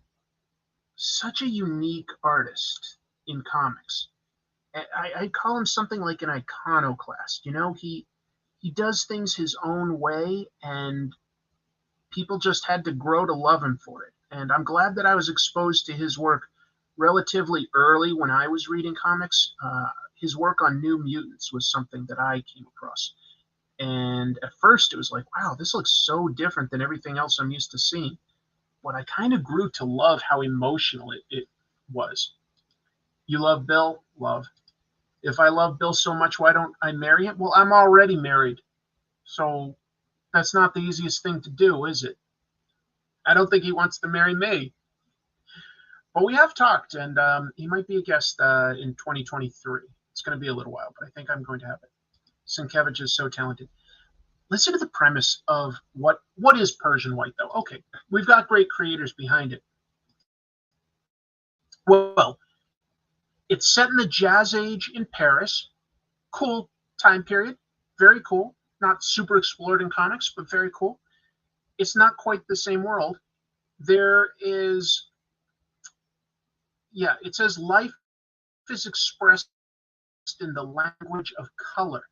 such a unique artist in comics. I call him something like an iconoclast. He does things his own way, and people just had to grow to love him for it. And I'm glad that I was exposed to his work relatively early when I was reading comics. His work on New Mutants was something that I came across. And at first it was like, wow, this looks so different than everything else I'm used to seeing. But I kind of grew to love how emotional it was. You love Bill? Love. If I love Bill so much, why don't I marry him? Well, I'm already married. So that's not the easiest thing to do, is it? I don't think he wants to marry me. But we have talked, and he might be a guest in 2023. It's going to be a little while, but I think I'm going to have it. Sienkiewicz is so talented. Listen to the premise of what is Persian White, though. Okay, we've got great creators behind it. Well, it's set in the Jazz Age in Paris. Cool time period. Very cool. Not super explored in comics, but very cool. It's not quite the same world. There is, it says life is expressed in the language of color.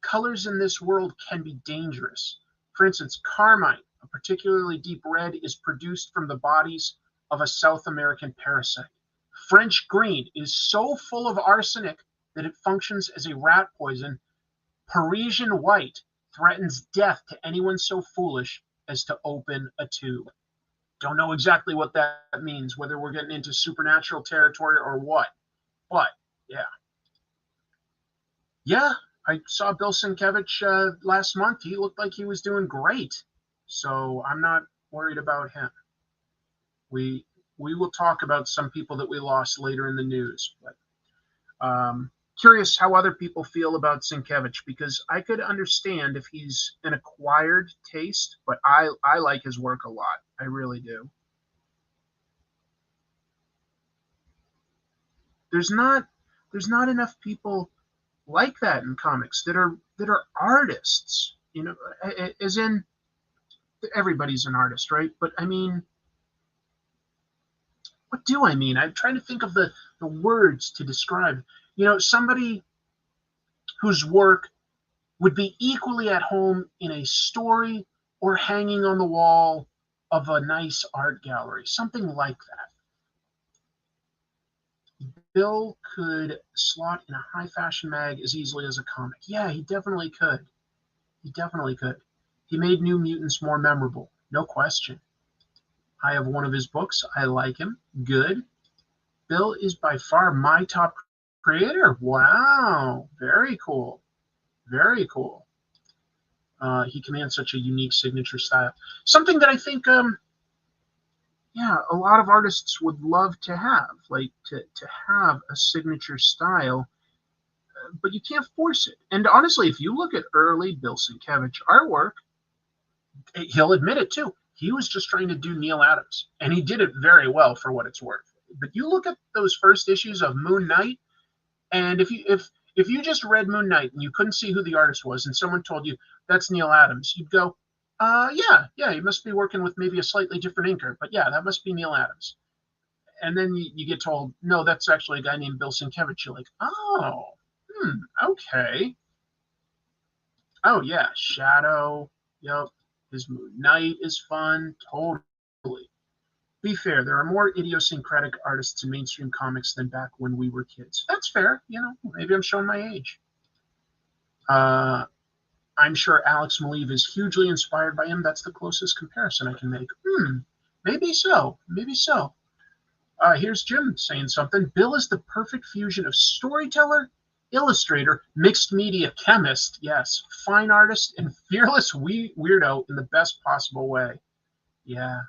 Colors in this world can be dangerous. For instance, carmine, a particularly deep red, is produced from the bodies of a South American parasite. French green is so full of arsenic that it functions as a rat poison. Parisian white threatens death to anyone so foolish as to open a tube. Don't know exactly what that means, whether we're getting into supernatural territory or what. But yeah. Yeah, I saw Bill Sienkiewicz last month. He looked like he was doing great. So I'm not worried about him. We we will talk about some people that we lost later in the news. But curious how other people feel about Sienkiewicz, because I could understand if he's an acquired taste, but I like his work a lot. I really do. There's not enough people like that in comics that are artists. You know, as in everybody's an artist, right? But I mean, what do I mean? I'm trying to think of the words to describe. You know, somebody whose work would be equally at home in a story or hanging on the wall of a nice art gallery, something like that. Bill could slot in a high fashion mag as easily as a comic. Yeah, he definitely could. He definitely could. He made New Mutants more memorable, no question. I have one of his books. I like him. Good. Bill is by far my top creator. Wow. Very cool. Very cool. He commands such a unique signature style. Something that I think, yeah, a lot of artists would love to have, like to have a signature style, but you can't force it. And honestly, if you look at early Bill Sienkiewicz artwork, he'll admit it too. He was just trying to do Neil Adams, and he did it very well for what it's worth. But you look at those first issues of Moon Knight, and if you just read Moon Knight and you couldn't see who the artist was, and someone told you that's Neil Adams, you'd go, yeah, he must be working with maybe a slightly different inker, but yeah, that must be Neil Adams. And then you get told, no, that's actually a guy named Bill Sienkiewicz. You're like, oh, okay. Oh yeah, Shadow. Yep. His Moon Knight is fun. Totally. Be fair, there are more idiosyncratic artists in mainstream comics than back when we were kids. That's fair. You know, maybe I'm showing my age. I'm sure Alex Maleev is hugely inspired by him. That's the closest comparison I can make. Maybe so. Maybe so. Here's Jim saying something. Bill is the perfect fusion of storyteller, illustrator, mixed media chemist, yes, fine artist, and fearless weirdo in the best possible way. Yeah,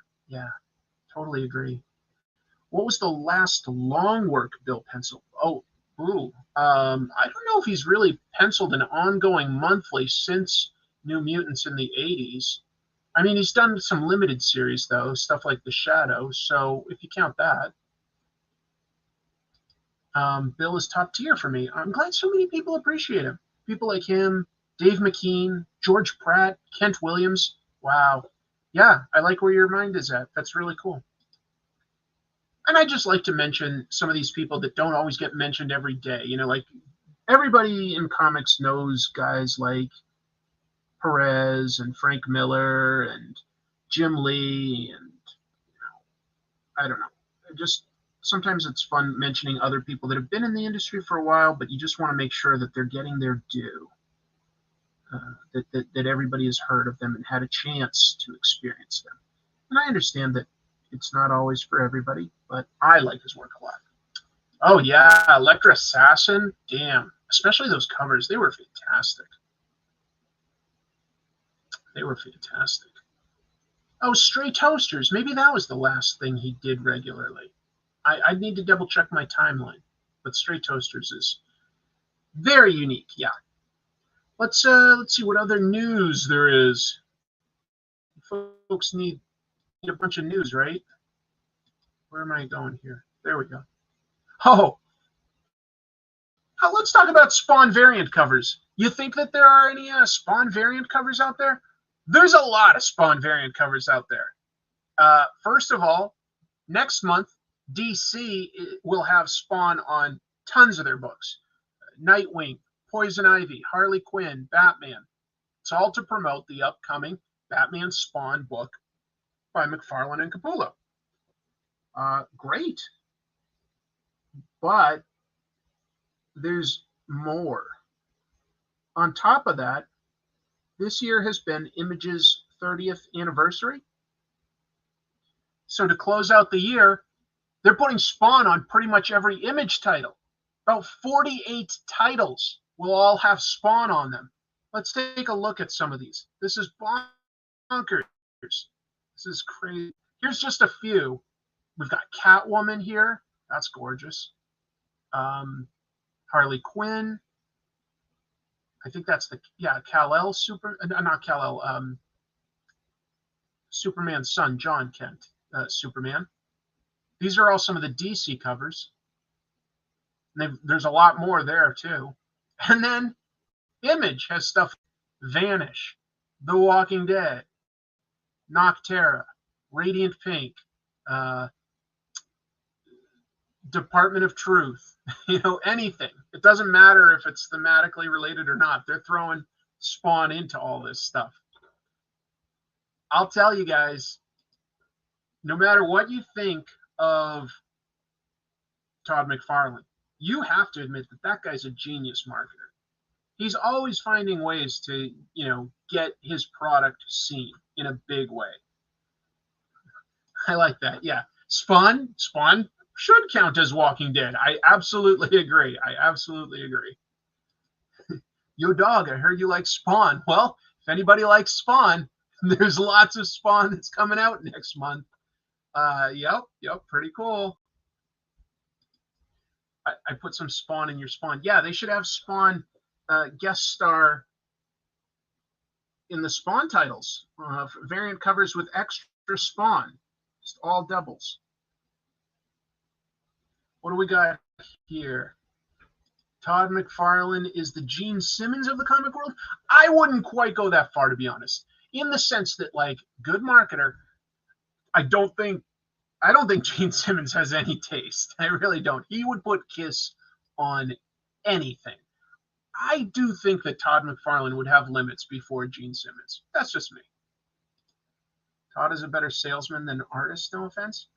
totally agree. What was the last long work Bill penciled? I don't know if he's really penciled an ongoing monthly since New Mutants in the 80s. I mean, he's done some limited series, though, stuff like The Shadow, so if you count that. Bill is top tier for me. I'm glad so many people appreciate him. People like him, Dave McKean, George Pratt, Kent Williams. Wow. Yeah, I like where your mind is at. That's really cool. And I just like to mention some of these people that don't always get mentioned every day. You know, like everybody in comics knows guys like Perez and Frank Miller and Jim Lee and I don't know. Just sometimes it's fun mentioning other people that have been in the industry for a while, but you just want to make sure that they're getting their due. That everybody has heard of them and had a chance to experience them. And I understand that it's not always for everybody, but I like his work a lot. Oh yeah, Electra Assassin, damn. Especially those covers, they were fantastic. They were fantastic. Oh, Stray Toasters, maybe that was the last thing he did regularly. I'd need to double check my timeline, but Stray Toasters is very unique. Yeah. Let's see what other news there is. Folks need a bunch of news, right? Where am I going here? There we go. Oh, let's talk about Spawn variant covers. You think that there are any Spawn variant covers out there? There's a lot of Spawn variant covers out there. First of all, next month, DC will have Spawn on tons of their books. Nightwing, Poison Ivy, Harley Quinn, Batman. It's all to promote the upcoming Batman Spawn book by McFarlane and Capullo. Great. But there's more. On top of that, this year has been Image's 30th anniversary. So to close out the year, they're putting Spawn on pretty much every Image title. About 48 titles will all have Spawn on them. Let's take a look at some of these. This is bonkers. This is crazy. Here's just a few. We've got Catwoman here. That's gorgeous. Harley Quinn. I think that's the, yeah, Kal-El not Kal-El, Superman's son, John Kent, Superman. These are all some of the DC covers. There's a lot more there too. And then Image has stuff: Vanish, The Walking Dead, Noctera, Radiant Pink, Department of Truth, anything. It doesn't matter if it's thematically related or not. They're throwing Spawn into all this stuff. I'll tell you guys, no matter what you think of Todd McFarlane, you have to admit that that guy's a genius marketer. He's always finding ways to, get his product seen in a big way. I like that. Yeah. Spawn should count as Walking Dead. I absolutely agree. Yo, dog, I heard you like Spawn. Well, if anybody likes Spawn, there's lots of Spawn that's coming out next month. Yep, pretty cool. I put some Spawn in your Spawn. Yeah, they should have Spawn guest star in the Spawn titles. Variant covers with extra Spawn. Just all doubles. What do we got here? Todd McFarlane is the Gene Simmons of the comic world? I wouldn't quite go that far, to be honest. In the sense that, like, good marketer, I don't think Gene Simmons has any taste. I really don't. He would put Kiss on anything. I do think that Todd McFarlane would have limits before Gene Simmons. That's just me. Todd is a better salesman than artist, no offense.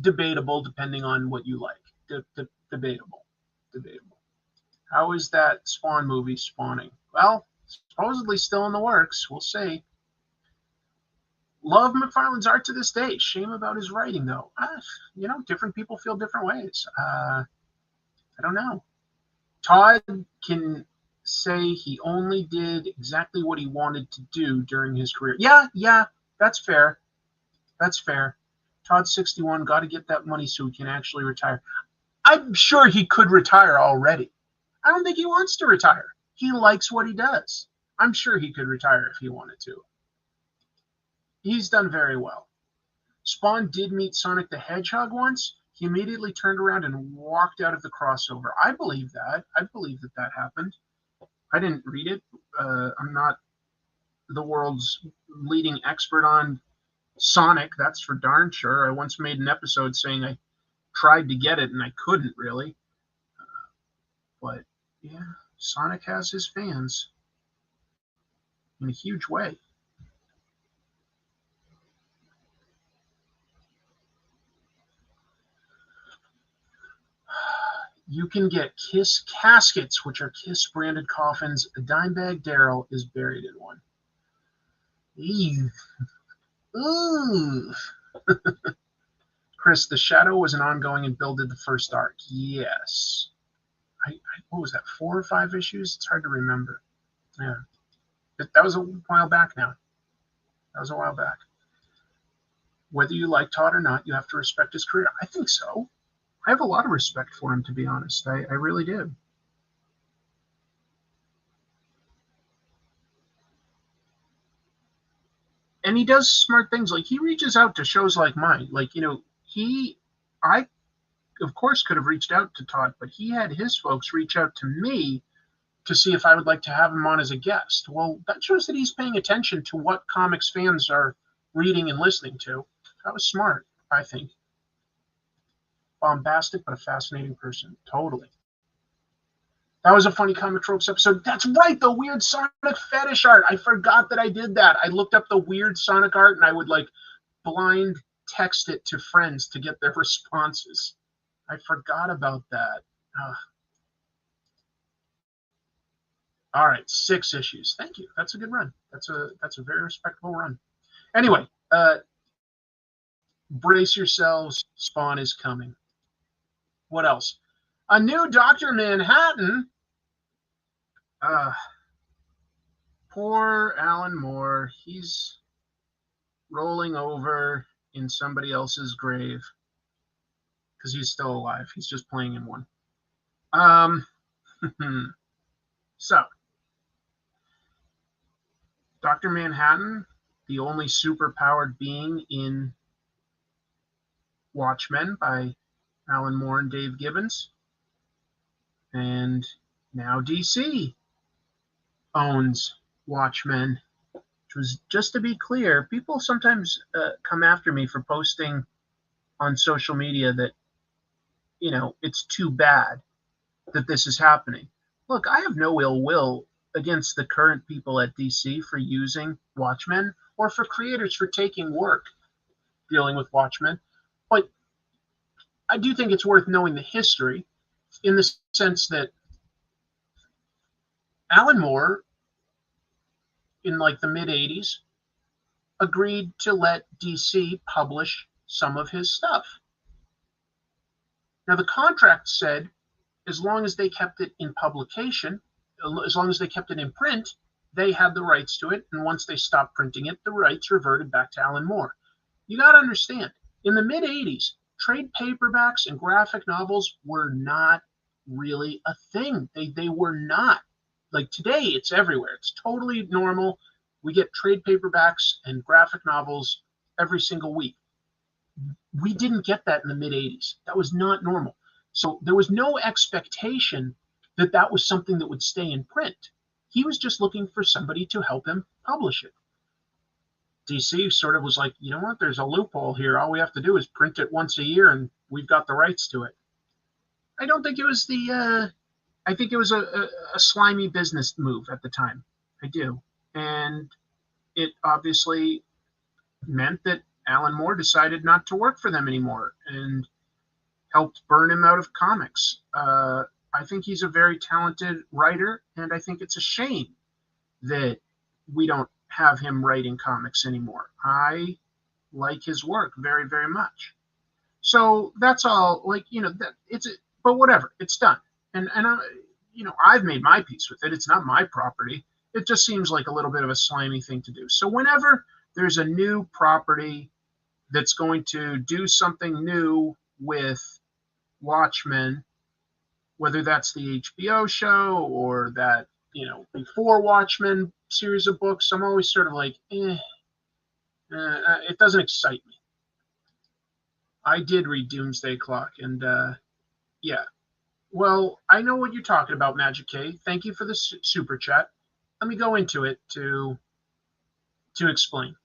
Debatable, depending on what you like. Debatable. How is that Spawn movie spawning? Well, supposedly still in the works. We'll see. Love McFarlane's art to this day. Shame about his writing, though. Different people feel different ways. I don't know. Todd can say he only did exactly what he wanted to do during his career. Yeah, that's fair. Todd's 61, got to get that money so he can actually retire. I'm sure he could retire already. I don't think he wants to retire. He likes what he does. I'm sure he could retire if he wanted to. He's done very well. Spawn did meet Sonic the Hedgehog once. He immediately turned around and walked out of the crossover. I believe that. I believe that happened. I didn't read it. I'm not the world's leading expert on Sonic, that's for darn sure. I once made an episode saying I tried to get it and I couldn't really. But yeah, Sonic has his fans in a huge way. You can get Kiss caskets, which are Kiss branded coffins. A Dimebag Darrell is buried in one. Ew. Ooh. Chris, The Shadow was an ongoing and Bill did the first arc. Yes. What was that, 4 or 5 issues? It's hard to remember. Yeah. That was a while back now. Whether you like Todd or not, you have to respect his career. I think so. I have a lot of respect for him, to be honest. I really do. And he does smart things. Like, he reaches out to shows like mine. Like, I, of course, could have reached out to Todd, but he had his folks reach out to me to see if I would like to have him on as a guest. Well, that shows that he's paying attention to what comics fans are reading and listening to. That was smart, I think. Bombastic, but a fascinating person. Totally. That was a funny Comic Tropes episode. That's right, the weird Sonic fetish art. I forgot that I did that. I looked up the weird Sonic art and I would blind text it to friends to get their responses. I forgot about that. All right, 6 issues. Thank you. That's a good run. That's a very respectable run. Anyway, Brace yourselves, Spawn is coming. What else? A new Dr. Manhattan. Poor Alan Moore. He's rolling over in somebody else's grave because he's still alive. He's just playing in one. So, Dr. Manhattan, the only superpowered being in Watchmen by Alan Moore and Dave Gibbons. And now DC owns Watchmen, which was, just to be clear, people sometimes come after me for posting on social media that, it's too bad that this is happening. Look, I have no ill will against the current people at DC for using Watchmen or for creators for taking work dealing with Watchmen. But I do think it's worth knowing the history in the sense that Alan Moore, in like the mid 80s, agreed to let DC publish some of his stuff. Now, the contract said as long as they kept it in publication, as long as they kept it in print, they had the rights to it. And once they stopped printing it, the rights reverted back to Alan Moore. You got to understand, in the mid 80s, trade paperbacks and graphic novels were not really a thing. They were not. Like today, it's everywhere. It's totally normal. We get trade paperbacks and graphic novels every single week. We didn't get that in the mid 80s. That was not normal. So there was no expectation that that was something that would stay in print. He was just looking for somebody to help him publish it. DC sort of was like, you know what, there's a loophole here. All we have to do is print it once a year and we've got the rights to it. I don't think it was I think it was a slimy business move at the time. I do. And it obviously meant that Alan Moore decided not to work for them anymore and helped burn him out of comics. I think he's a very talented writer, and I think it's a shame that we don't have him writing comics anymore. I like his work very, very much. So that's all. But whatever, it's done, and I've made my peace with it. It's not my property. It just seems like a little bit of a slimy thing to do. So whenever there's a new property that's going to do something new with Watchmen, whether that's the HBO show or that, before Watchmen series of books, I'm always sort of like, it doesn't excite me. I did read Doomsday Clock, and yeah. Well, I know what you're talking about, Magic K. Thank you for the super chat. Let me go into it to explain.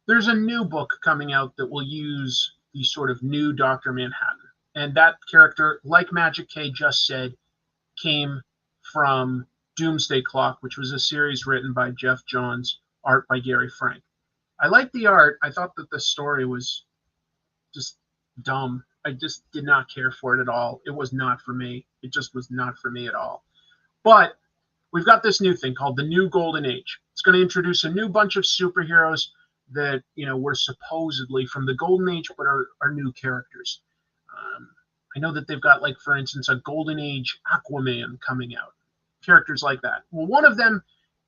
There's a new book coming out that will use the sort of new Dr. Manhattan. And that character, like Magic K just said, came from Doomsday Clock, which was a series written by Jeff Johns, art by Gary Frank. I liked the art. I thought that the story was just dumb. I just did not care for it at all. It was not for me. It just was not for me at all. But we've got this new thing called the New Golden Age. It's going to introduce a new bunch of superheroes that, were supposedly from the Golden Age, but are new characters. I know that they've got, like, for instance, a Golden Age Aquaman coming out. Characters like that. Well, one of them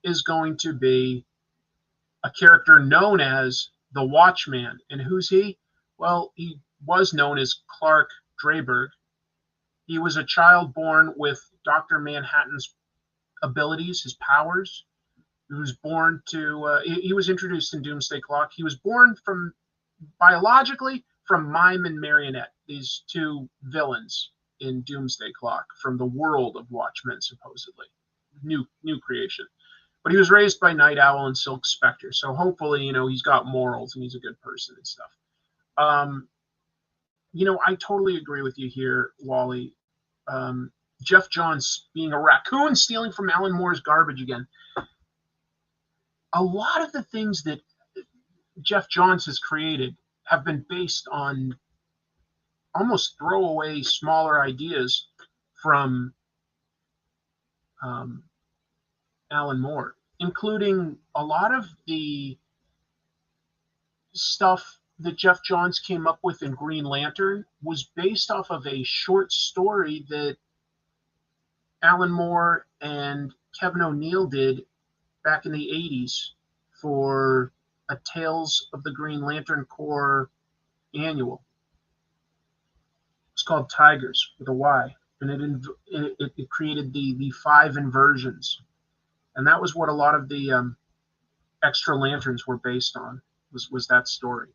is going to be a character known as the Watchman. And who's he? Well, he was known as Clark Drayberg. He was a child born with Dr. Manhattan's abilities, his powers. He was born to, he was introduced in Doomsday Clock. He was born biologically from Mime and Marionette, these two villains in Doomsday Clock from the world of Watchmen, supposedly. New creation. But he was raised by Night Owl and Silk Spectre. So hopefully, he's got morals and he's a good person and stuff. I totally agree with you here, Wally. Jeff Johns being a raccoon stealing from Alan Moore's garbage again. A lot of the things that Jeff Johns has created have been based on almost throwaway, smaller ideas from Alan Moore, including a lot of the stuff that Jeff Johns came up with in Green Lantern was based off of a short story that Alan Moore and Kevin O'Neill did back in the 80s for a Tales of the Green Lantern Corps annual. It's called Tigers with a Y, and it created the 5 inversions, and that was what a lot of the extra lanterns were based on. Was that story?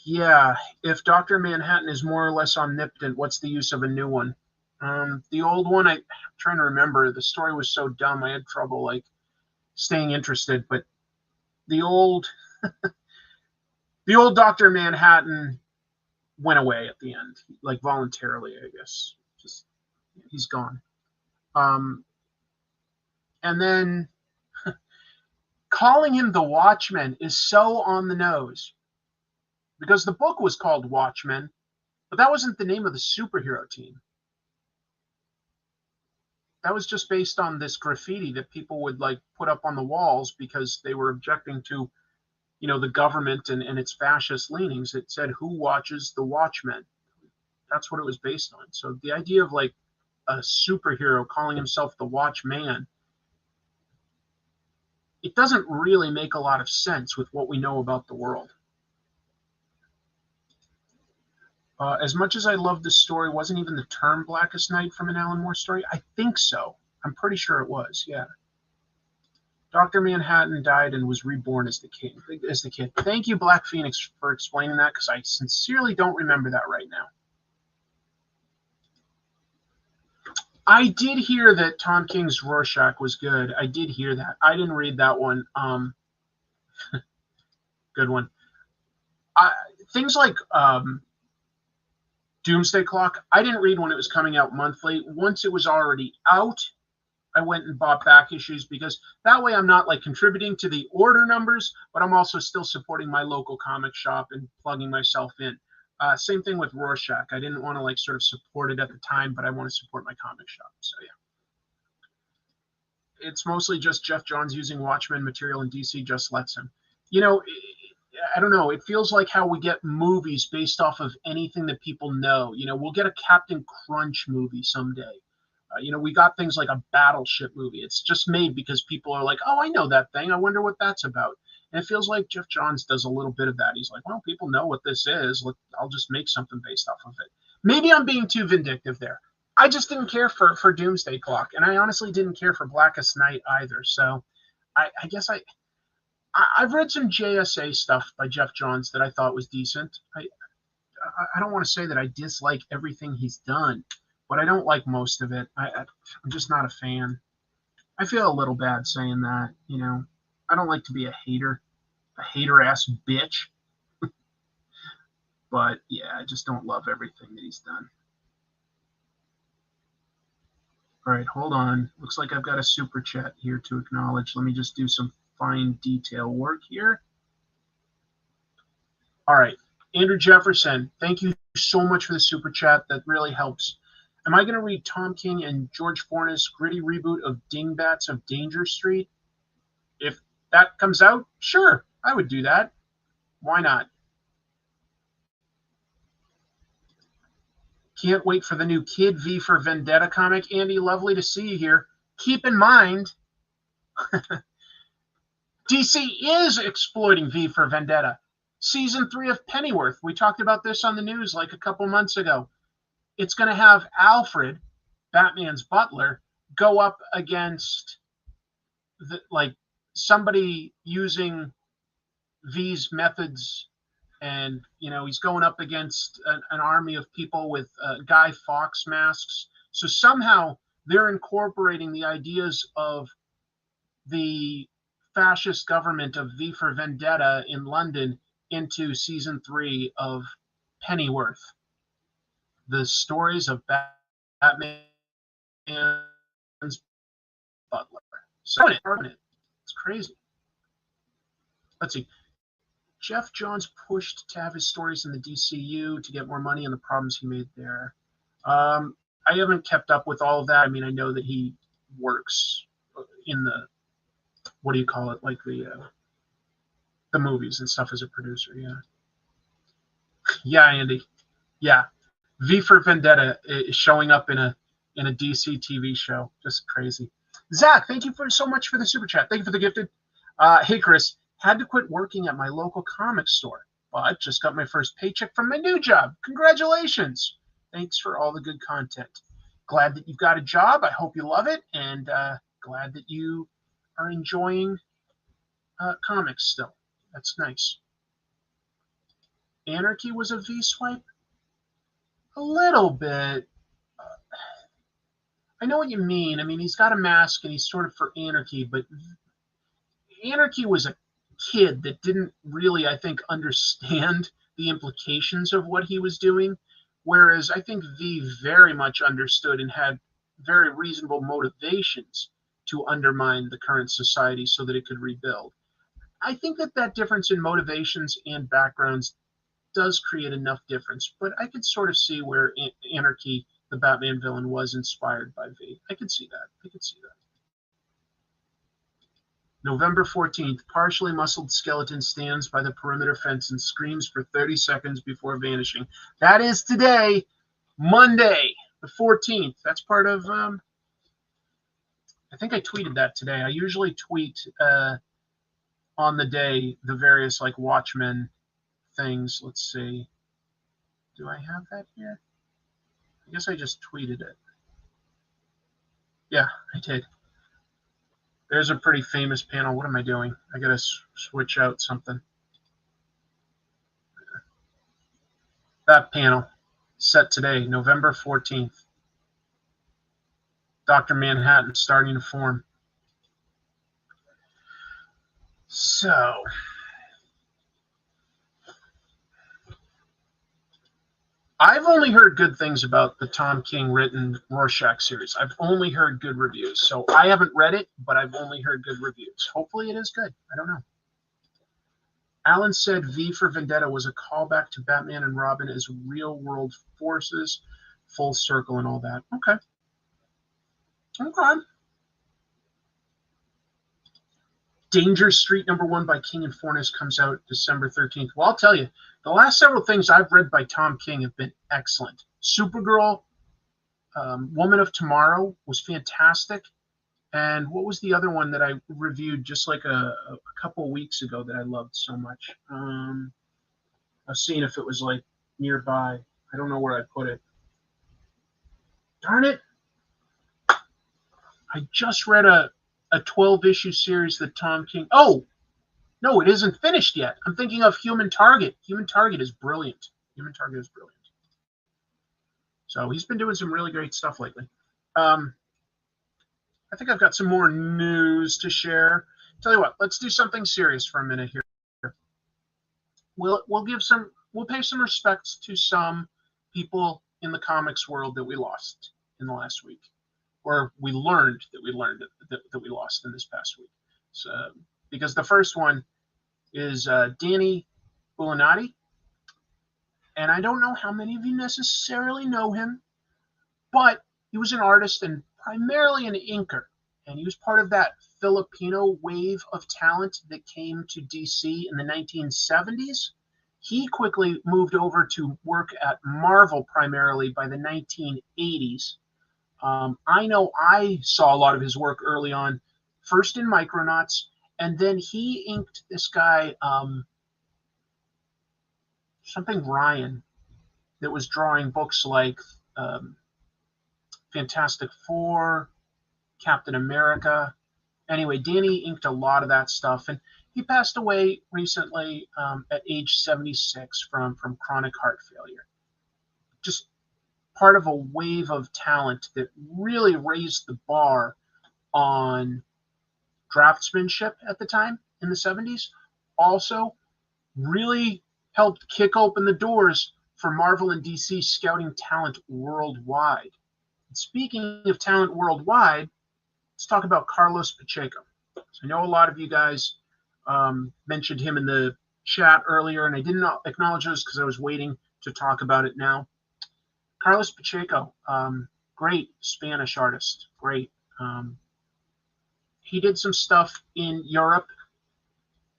Yeah. If Dr. Manhattan is more or less omnipotent, what's the use of a new one? The old one, I'm trying to remember. The story was so dumb, I had trouble like staying interested. But the old, the old Dr. Manhattan went away at the end, like voluntarily, I guess. Just he's gone. And then calling him the Watchman is so on the nose, because the book was called Watchmen, but that wasn't the name of the superhero team. That was just based on this graffiti that people would like put up on the walls because they were objecting to, you know, the government and its fascist leanings. It said, "Who watches the Watchmen?" That's what it was based on. So the idea of like a superhero calling himself the Watchman, it doesn't really make a lot of sense with what we know about the world. As much as I love this story, wasn't even the term Blackest Night from an Alan Moore story? I think so. I'm pretty sure it was, yeah. Dr. Manhattan died and was reborn as the kid. Thank you, Black Phoenix, for explaining that, because I sincerely don't remember that right now. I did hear that Tom King's Rorschach was good. I did hear that. I didn't read that one. Good one. Things like Doomsday Clock, I didn't read when it was coming out monthly. Once it was already out, I went and bought back issues, because that way I'm not like contributing to the order numbers, but I'm also still supporting my local comic shop and plugging myself in. Same thing with Rorschach. I didn't want to like sort of support it at the time, but I want to support my comic shop. So yeah. It's mostly just Jeff Johns using Watchmen material, and DC just lets him. You know, I don't know. It feels like how we get movies based off of anything that people know. You know, we'll get a Captain Crunch movie someday. You know, we got things like a Battleship movie. It's just made because people are like, oh, I know that thing. I wonder what that's about. And it feels like Jeff Johns does a little bit of that. He's like, well, people know what this is. I'll just make something based off of it. Maybe I'm being too vindictive there. I just didn't care for Doomsday Clock. And I honestly didn't care for Blackest Night either. So I guess I've read some JSA stuff by Jeff Johns that I thought was decent. I don't want to say that I dislike everything he's done, but I don't like most of it. I'm just not a fan. I feel a little bad saying that, you know. I don't like to be a hater-ass bitch. But, yeah, I just don't love everything that he's done. All right, hold on. Looks like I've got a super chat here to acknowledge. Let me just do some fine detail work here. All right, Andrew Jefferson, thank you so much for the super chat. That really helps. Am I going to read Tom King and George Fornas' gritty reboot of Dingbats of Danger Street? If that comes out, sure, I would do that. Why not? Can't wait for the new Kid V for Vendetta comic. Andy, lovely to see you here. Keep in mind, DC is exploiting V for Vendetta. Season 3 of Pennyworth. We talked about this on the news like a couple months ago. It's going to have Alfred, Batman's butler, go up against somebody using V's methods, and he's going up against an army of people with Guy Fawkes masks. So somehow they're incorporating the ideas of the fascist government of V for Vendetta in London into season 3 of Pennyworth. The stories of Batman's butler. So it's crazy. Let's see. Jeff Johns pushed to have his stories in the DCU to get more money and the problems he made there. I haven't kept up with all of that. I mean, I know that he works in the, what do you call it, like the the movies and stuff as a producer. Yeah. Yeah, Andy. Yeah. V for Vendetta is showing up in a DC TV show. Just crazy. Zach, thank you so much for the super chat. Thank you for the gifted. Hey, Chris, had to quit working at my local comic store, but just got my first paycheck from my new job. Congratulations. Thanks for all the good content. Glad that you've got a job. I hope you love it, and glad that you are enjoying comics still. That's nice. Anarchy was a V-swipe? A little bit. I know what you mean. I mean, he's got a mask and he's sort of for Anarchy, but Anarchy was a kid that didn't really, I think, understand the implications of what he was doing, whereas I think V very much understood and had very reasonable motivations to undermine the current society so that it could rebuild. I think that difference in motivations and backgrounds does create enough difference, but I could sort of see where Anarchy, the Batman villain, was inspired by V. I could see that. November 14th, partially muscled skeleton stands by the perimeter fence and screams for 30 seconds before vanishing. That is today, Monday, the 14th. That's part of, I think I tweeted that today. I usually tweet on the day the various like Watchmen things. Let's see. Do I have that here? I guess I just tweeted it. Yeah, I did. There's a pretty famous panel. What am I doing? I gotta switch out something. That panel set today, November 14th. Dr. Manhattan starting to form. So, I've only heard good things about the Tom King written Rorschach series. I've only heard good reviews. So I haven't read it, but I've only heard good reviews. Hopefully it is good. I don't know. Alan said V for Vendetta was a callback to Batman and Robin as real-world forces, full circle and all that. Okay. Danger Street #1 by King and Fornes comes out December 13th. Well, I'll tell you, the last several things I've read by Tom King have been excellent. Supergirl, Woman of Tomorrow was fantastic. And what was the other one that I reviewed just like a couple weeks ago that I loved so much? I was seeing if it was like nearby. I don't know where I put it. Darn it. I just read a 12-issue series that Tom King... Oh! No, it isn't finished yet. I'm thinking of Human Target. Human Target is brilliant. So he's been doing some really great stuff lately. I think I've got some more news to share. Tell you what, let's do something serious for a minute here. We'll pay some respects to some people in the comics world that we lost in the last week, or we learned that we lost in this past week. So, because the first one is Danny Bulanadi, and I don't know how many of you necessarily know him, but he was an artist and primarily an inker, and he was part of that Filipino wave of talent that came to DC in the 1970s. He quickly moved over to work at Marvel primarily by the 1980s. I know I saw a lot of his work early on, first in Micronauts, and then he inked this guy, something Ryan, that was drawing books like Fantastic Four, Captain America. Anyway, Danny inked a lot of that stuff, and he passed away recently at age 76 from chronic heart failure. Just part of a wave of talent that really raised the bar on draftsmanship at the time in the 70s. Also, really helped kick open the doors for Marvel and DC scouting talent worldwide. And speaking of talent worldwide, let's talk about Carlos Pacheco. So I know a lot of you guys mentioned him in the chat earlier, and I didn't acknowledge this because I was waiting to talk about it now. Carlos Pacheco, great Spanish artist, great. He did some stuff in Europe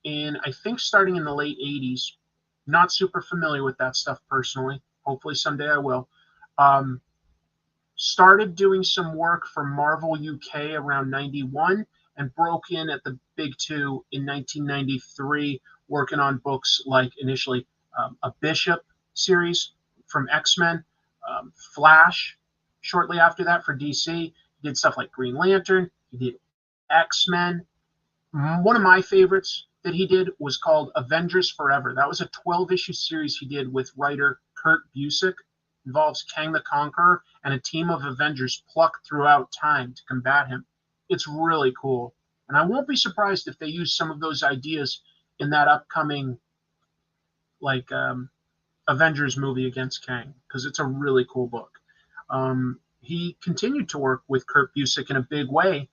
I think starting in the late 80s. Not super familiar with that stuff personally. Hopefully someday I will. Um, Started doing some work for Marvel UK around 91 and broke in at the big two in 1993, working on books like initially a Bishop series from X-Men, Flash shortly after that for DC. He did stuff like Green Lantern, he did X-Men. One of my favorites that he did was called Avengers Forever. That was a 12-issue series he did with writer Kurt Busiek. Involves Kang the Conqueror and a team of Avengers plucked throughout time to combat him. It's really cool. And I won't be surprised if they use some of those ideas in that upcoming Avengers movie against Kang, because it's a really cool book. He continued to work with Kurt Busiek in a big way.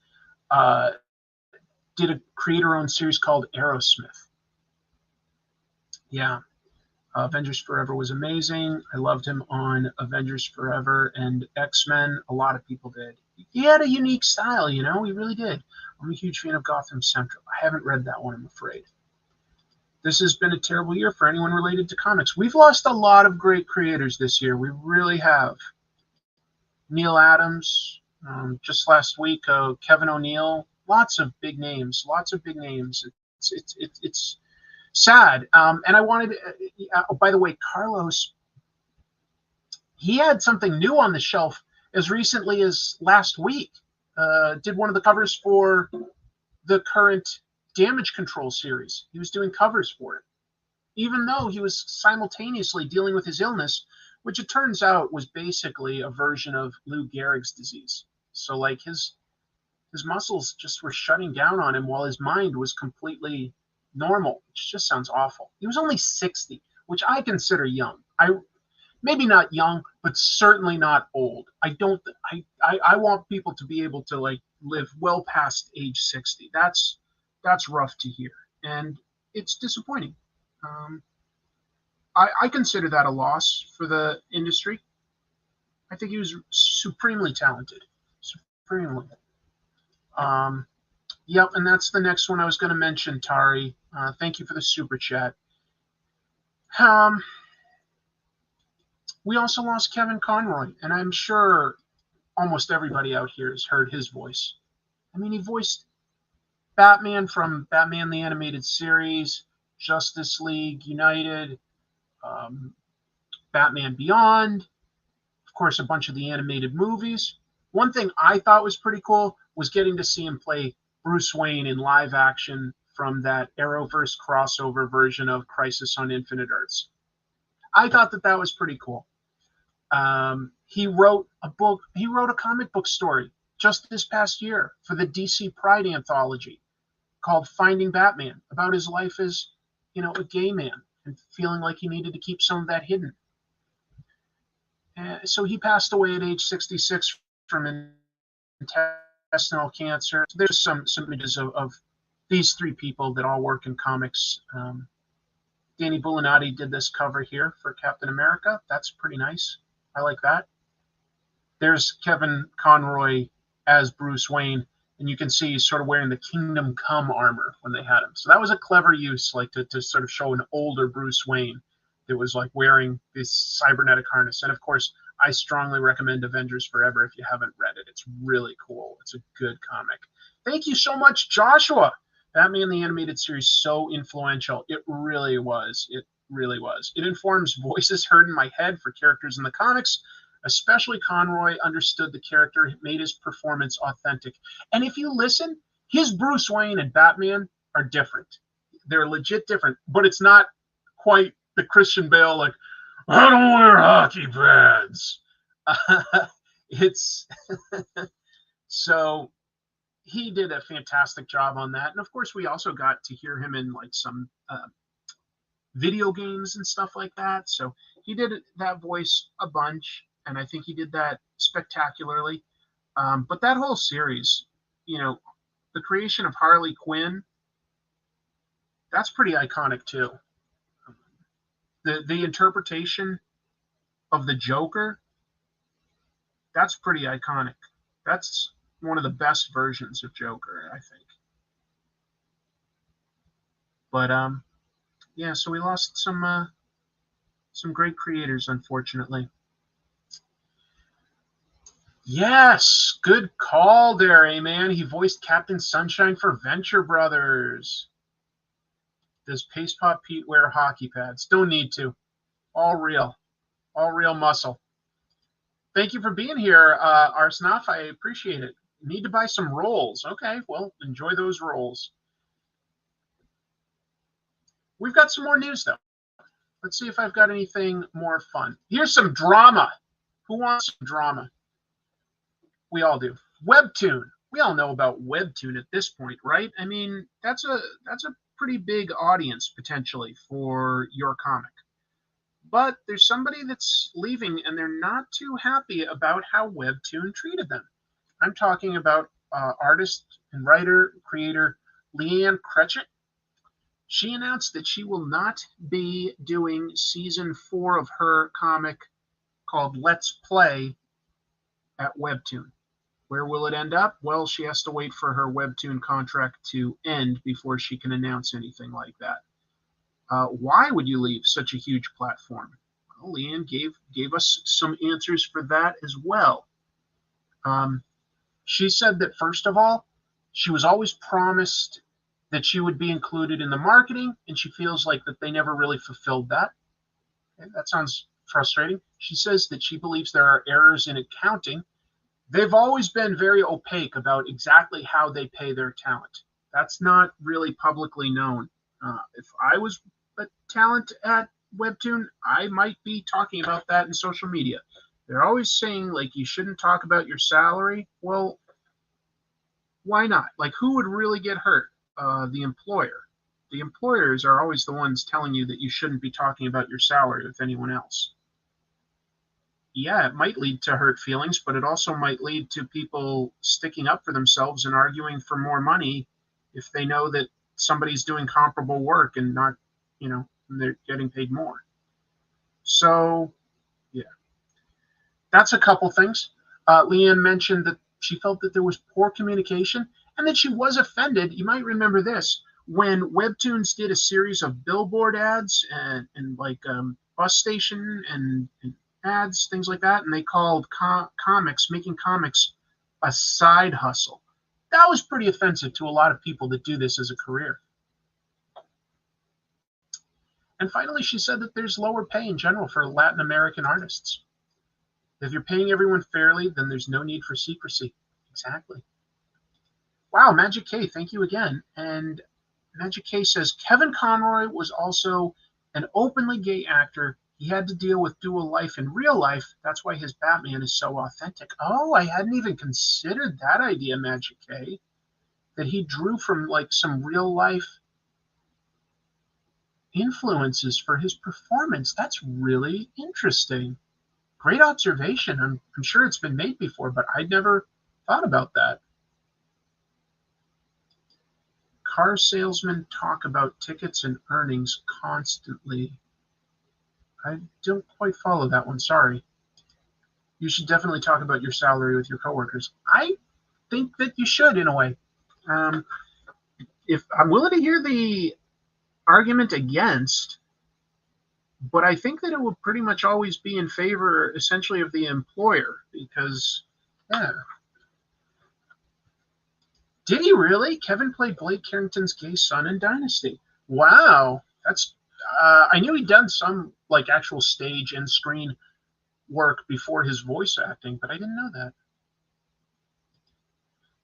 Did a creator-owned series called Aerosmith. Yeah. Avengers Forever was amazing. I loved him on Avengers Forever and X-Men. A lot of people did. He had a unique style, he really did. I'm a huge fan of Gotham Central. I haven't read that one, I'm afraid. This has been a terrible year for anyone related to comics. We've lost a lot of great creators this year. We really have. Neil Adams, just last week, Kevin O'Neill, lots of big names. It's sad. And I wanted, by the way, Carlos, he had something new on the shelf as recently as last week. Did one of the covers for the current Damage Control series. He was doing covers for it, even though he was simultaneously dealing with his illness, which it turns out was basically a version of Lou Gehrig's disease. So like his muscles just were shutting down on him while his mind was completely normal, which just sounds awful. He was only 60, which I consider young. Maybe not young, but certainly not old. I want people to be able to live well past age 60. That's rough to hear, and it's disappointing. I consider that a loss for the industry. I think he was supremely talented, supremely. Yep, and that's the next one I was going to mention, Tari. Thank you for the super chat. We also lost Kevin Conroy, and I'm sure almost everybody out here has heard his voice. I mean, he voiced Batman from Batman the Animated Series, Justice League United, Batman Beyond, of course, a bunch of the animated movies. One thing I thought was pretty cool was getting to see him play Bruce Wayne in live action from that Arrowverse crossover version of Crisis on Infinite Earths. I thought that was pretty cool. He wrote a comic book story just this past year for the DC Pride anthology called Finding Batman, about his life as, a gay man and feeling like he needed to keep some of that hidden. So he passed away at age 66 from intestinal cancer. So there's some images of these three people that all work in comics. Danny Bulanadi did this cover here for Captain America. That's pretty nice. I like that. There's Kevin Conroy as Bruce Wayne, and you can see he's sort of wearing the Kingdom Come armor when they had him. So that was a clever use, to sort of show an older Bruce Wayne that was wearing this cybernetic harness. And of course, I strongly recommend Avengers Forever if you haven't read it. It's really cool. It's a good comic. Thank you so much, Joshua. Batman the Animated Series, so influential. It really was. It really was. It informs voices heard in my head for characters in the comics. Especially Conroy understood the character, made his performance authentic. And if you listen, his Bruce Wayne and Batman are different. They're legit different, but it's not quite the Christian Bale, I don't wear hockey pads. It's so he did a fantastic job on that. And of course, we also got to hear him in some video games and stuff like that. So he did that voice a bunch, and I think he did that spectacularly. But that whole series, the creation of Harley Quinn, that's pretty iconic too. The interpretation of the Joker, that's pretty iconic. That's one of the best versions of Joker, I think. But yeah, so we lost some great creators, unfortunately. Yes, good call there, man. He voiced Captain Sunshine for Venture Brothers. Does Paste Pop Pete wear hockey pads? Don't need to. All real muscle. Thank you for being here, Arsnoff. I appreciate it. Need to buy some rolls. Okay, well, enjoy those rolls. We've got some more news, though. Let's see if I've got anything more fun. Here's some drama. Who wants some drama? We all do. Webtoon. We all know about Webtoon at this point, right? I mean, that's a pretty big audience potentially for your comic. But there's somebody that's leaving, and they're not too happy about how Webtoon treated them. I'm talking about artist and writer, creator Leanne Cretchit. She announced that she will not be doing season 4 of her comic called Let's Play at Webtoon. Where will it end up? Well, she has to wait for her Webtoon contract to end before she can announce anything like that. Why would you leave such a huge platform? Well, Leanne gave us some answers for that as well. She said that, first of all, she was always promised that she would be included in the marketing, and she feels like that they never really fulfilled that. Okay, that sounds frustrating. She says that she believes there are errors in accounting. They've always been very opaque about exactly how they pay their talent. That's not really publicly known. If I was a talent at Webtoon, I might be talking about that in social media. They're always saying, like, you shouldn't talk about your salary. Well, why not? Like, who would really get hurt? The employer. The employers are always the ones telling you that you shouldn't be talking about your salary with anyone else. Yeah, it might lead to hurt feelings, but it also might lead to people sticking up for themselves and arguing for more money if they know that somebody's doing comparable work and not, they're getting paid more. So, yeah, that's a couple things. Leanne mentioned that she felt that there was poor communication and that she was offended. You might remember this when Webtoons did a series of billboard ads and like bus station and ads, things like that, and they called making comics a side hustle. That was pretty offensive to a lot of people that do this as a career. And finally, she said that there's lower pay in general for Latin American artists. If you're paying everyone fairly, then there's no need for secrecy. Exactly. Wow, Magic K, thank you again. And Magic K says, Kevin Conroy was also an openly gay actor. He had to deal with dual life in real life. That's why his Batman is so authentic. Oh, I hadn't even considered that idea, Magic K. That he drew from like some real life influences for his performance. That's really interesting. Great observation. I'm sure it's been made before, but I'd never thought about that. Car salesmen talk about tickets and earnings constantly. I don't quite follow that one. Sorry. You should definitely talk about your salary with your coworkers. I think that you should, in a way. If I'm willing to hear the argument against, but I think that it will pretty much always be in favor, essentially, of the employer because, yeah. Did he really? Kevin played Blake Carrington's gay son in Dynasty. Wow, that's. I knew he'd done some like actual stage and screen work before his voice acting, but I didn't know that.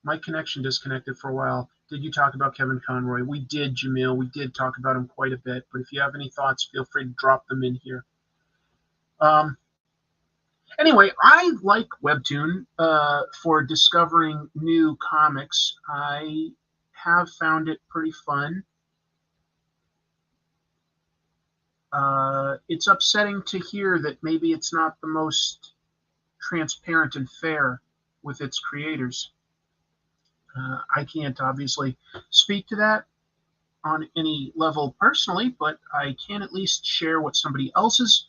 My connection disconnected for a while. Did you talk about Kevin Conroy? We did, Jamil. We did talk about him quite a bit, but if you have any thoughts, feel free to drop them in here. Anyway, I like Webtoon for discovering new comics. I have found it pretty fun. It's upsetting to hear that maybe it's not the most transparent and fair with its creators. I can't obviously speak to that on any level personally, but I can at least share what somebody else's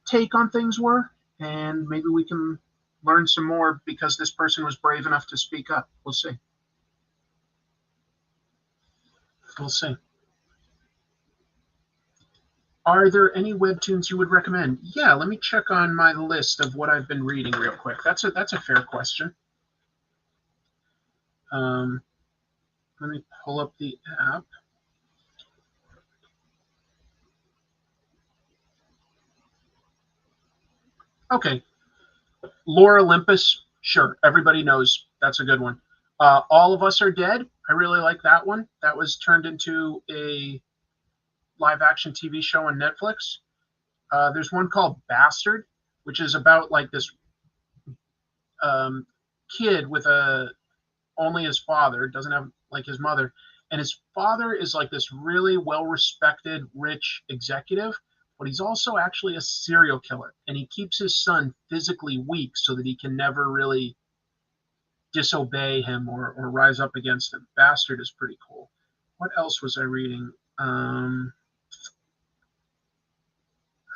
take on things were, and maybe we can learn some more because this person was brave enough to speak up. We'll see. We'll see. Are there any webtoons you would recommend? Yeah, let me check on my list of what I've been reading real quick. That's a fair question. Let me pull up the app. Okay. Lore Olympus, sure. Everybody knows that's a good one. All of Us Are Dead. I really like that one. That was turned into a live action TV show on Netflix. There's one called Bastard, which is about like this kid with only his father, doesn't have like his mother, and his father is like this really well-respected, rich executive, but he's also actually a serial killer, and he keeps his son physically weak so that he can never really disobey him or rise up against him. Bastard is pretty cool. What else was I reading?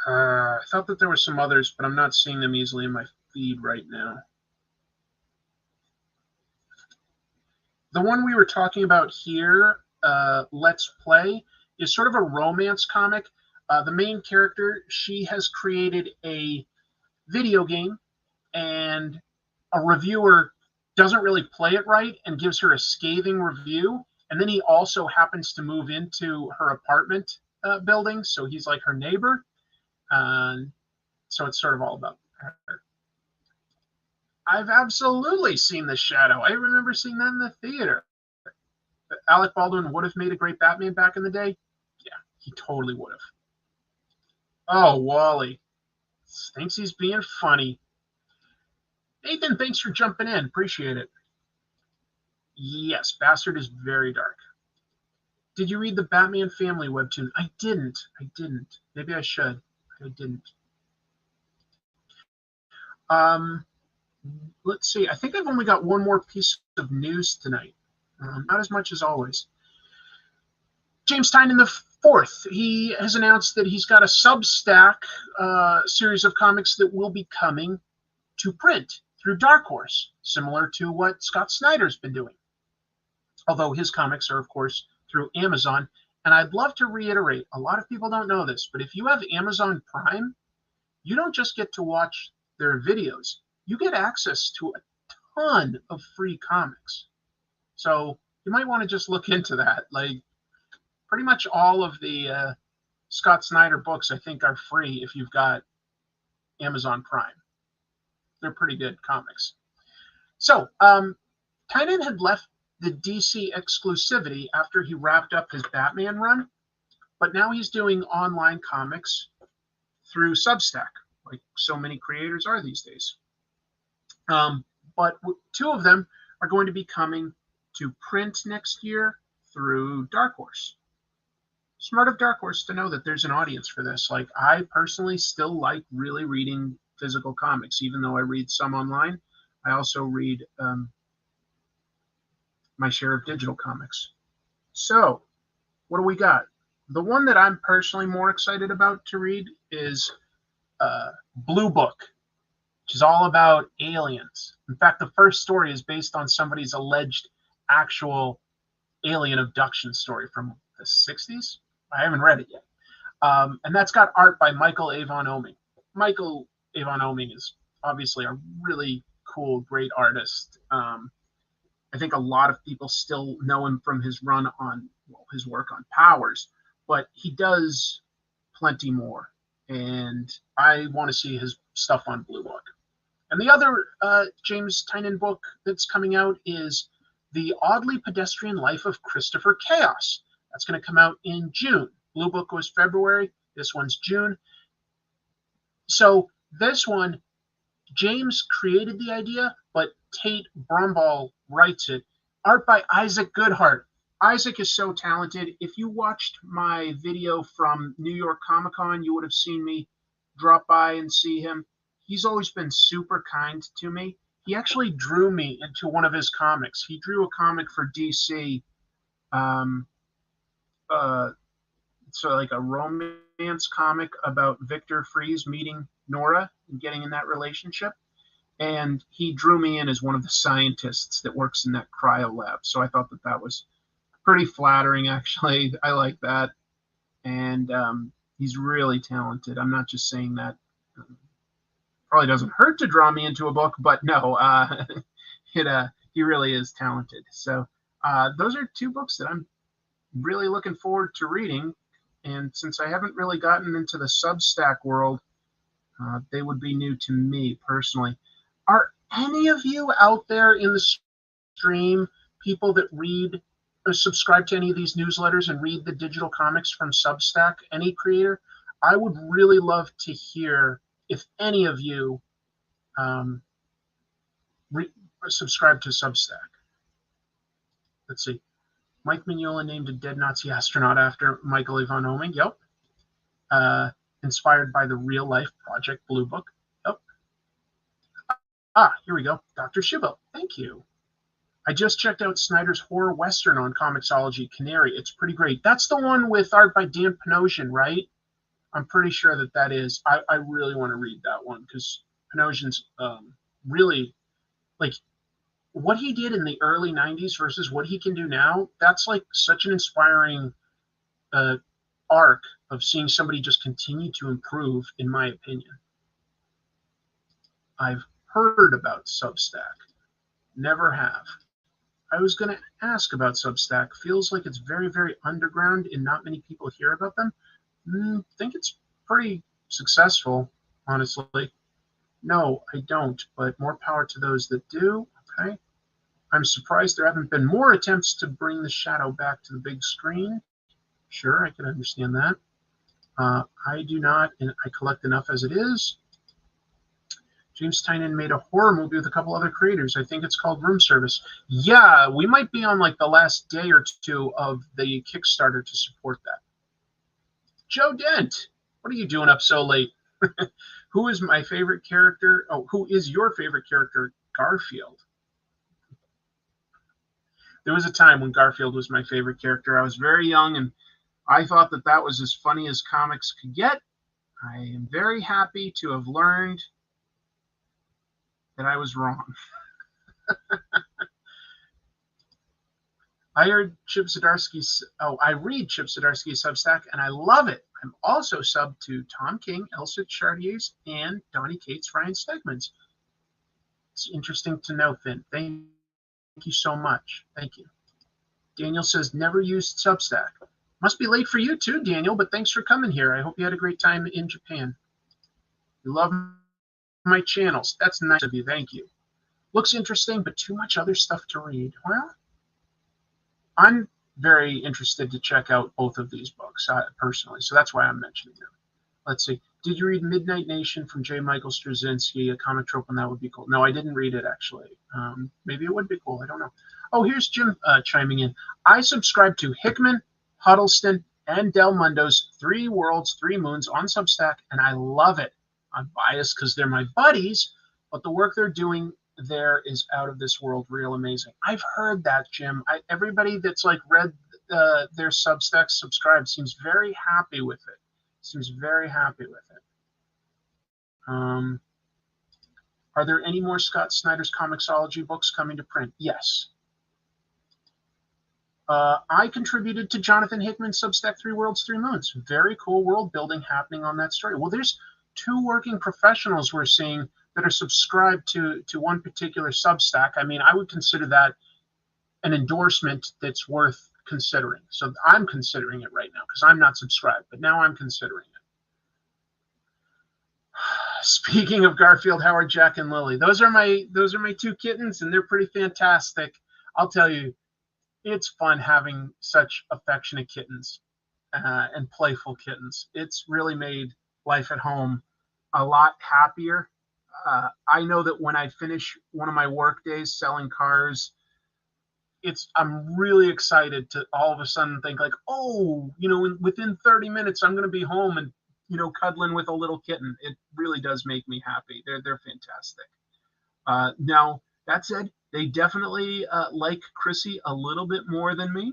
I thought that there were some others, but I'm not seeing them easily in my feed right now. The one we were talking about here, Let's Play, is sort of a romance comic. The main character, she has created a video game, and a reviewer doesn't really play it right and gives her a scathing review. And then he also happens to move into her apartment building, so he's like her neighbor. So it's sort of all about her. I've absolutely seen The Shadow. I remember seeing that in the theater. Alec Baldwin would have made a great Batman back in the day. Yeah, he totally would have. Oh, Wally. Thinks he's being funny. Nathan, thanks for jumping in. Appreciate it. Yes, Bastard is very dark. Did you read the Batman Family webtoon? I didn't. Maybe I should. I didn't. Let's see. I think I've only got one more piece of news tonight. Not as much as always. James Tynion the Fourth. He has announced that he's got a Substack series of comics that will be coming to print through Dark Horse, similar to what Scott Snyder's been doing. Although his comics are, of course, through Amazon. And I'd love to reiterate, a lot of people don't know this, but if you have Amazon Prime, you don't just get to watch their videos. You get access to a ton of free comics. So you might want to just look into that. Like, pretty much all of the Scott Snyder books, I think, are free if you've got Amazon Prime. They're pretty good comics. So, Tynion had left the DC exclusivity after he wrapped up his Batman run, but now he's doing online comics through Substack, like so many creators are these days. But two of them are going to be coming to print next year through Dark Horse. Smart of Dark Horse to know that there's an audience for this. Like, I personally still like really reading physical comics, even though I read some online. I also read my share of digital comics. So, what do we got? The one that I'm personally more excited about to read is Blue Book, which is all about aliens. In fact, the first story is based on somebody's alleged actual alien abduction story from the 60s. I haven't read it yet. And that's got art by Michael Avon Oeming. Michael Avon Oeming is obviously a really cool, great artist. I think a lot of people still know him from his run on, well, his work on Powers, but he does plenty more. And I want to see his stuff on Blue Book. And the other James Tynion book that's coming out is The Oddly Pedestrian Life of Christopher Chaos. That's going to come out in June. Blue Book was February. This one's June. So this one, James created the idea, but Tate Brumball writes it. Art by Isaac Goodhart. Isaac is so talented. If you watched my video from New York Comic Con, you would have seen me drop by and see him. He's always been super kind to me. He actually drew me into one of his comics. He drew a comic for DC. So like a romance comic about Victor Fries meeting Nora and getting in that relationship. And he drew me in as one of the scientists that works in that cryo lab. So I thought that that was pretty flattering, actually. I like that. And He's really talented. I'm not just saying that. Probably doesn't hurt to draw me into a book, but no, he really is talented. So those are two books that I'm really looking forward to reading. And since I haven't really gotten into the Substack world, they would be new to me personally. Are any of you out there in the stream people that read or subscribe to any of these newsletters and read the digital comics from Substack? Any creator? I would really love to hear if any of you subscribe to Substack. Let's see. Mike Mignola named a dead Nazi astronaut after Michael Ivan Oming. Yep. Inspired by the real life Project Blue Book. Yep. Here we go. Dr. Shibo. Thank you. I just checked out Snyder's horror western on Comixology, Canary. It's pretty great. That's the one with art by Dan Panosian, right? I'm pretty sure that is. I really want to read that one because Panosian's really, like, what he did in the early 90s versus what he can do now, that's like such an inspiring arc of seeing somebody just continue to improve, in my opinion. I've heard about Substack. Never have. I was going to ask about Substack. Feels like it's very, very underground and not many people hear about them. Think it's pretty successful, honestly. No, I don't, but more power to those that do. Okay. I'm surprised there haven't been more attempts to bring the shadow back to the big screen. Sure, I can understand that. I do not, and I collect enough as it is. James Tynion made a horror movie with a couple other creators. I think it's called Room Service. Yeah, we might be on like the last day or two of the Kickstarter to support that. Joe Dent, what are you doing up so late? Who is my favorite character? Oh, who is your favorite character? Garfield. There was a time when Garfield was my favorite character. I was very young, and I thought that was as funny as comics could get. I am very happy to have learned that I was wrong. I read Chip Zdarsky's Substack, and I love it. I'm also subbed to Tom King, Elsa Chartier's, and Donny Cates, Ryan Stegman's. It's interesting to know, Finn. Thank you so much. Thank you. Daniel says, never used Substack. Must be late for you too, Daniel, but thanks for coming here. I hope you had a great time in Japan. You love my channels. That's nice of you. Thank you. Looks interesting, but too much other stuff to read. Well, I'm very interested to check out both of these books personally, so that's why I'm mentioning them. Let's see. Did you read Midnight Nation from J. Michael Straczynski, a comic trope, and that would be cool? No, I didn't read it, actually. Maybe it would be cool. I don't know. Oh, here's Jim chiming in. I subscribe to Hickman, Huddleston, and Del Mundo's 3 Worlds, 3 Moons on Substack, and I love it. I'm biased because they're my buddies, but the work they're doing there is out of this world, real amazing. I've heard that, Jim. Everybody that's like read their Substack subscribed seems very happy with it. Seems very happy with it. Are there any more Scott Snyder's Comixology books coming to print? Yes. I contributed to Jonathan Hickman's Substack 3 Worlds, 3 Moons. Very cool world building happening on that story. Well, there's 2 working professionals we're seeing that are subscribed to one particular Substack. I mean, I would consider that an endorsement that's worth considering. So I'm considering it right now because I'm not subscribed, but now I'm considering it. Speaking of Garfield, Howard, Jack, and Lily, those are my 2 kittens, and they're pretty fantastic. I'll tell you, it's fun having such affectionate kittens and playful kittens. It's really made life at home a lot happier. I know that when I finish one of my work days selling cars, I'm really excited to all of a sudden think like, oh, within 30 minutes I'm going to be home and cuddling with a little kitten. It really does make me happy. They're fantastic. Now that said, they definitely like Chrissy a little bit more than me,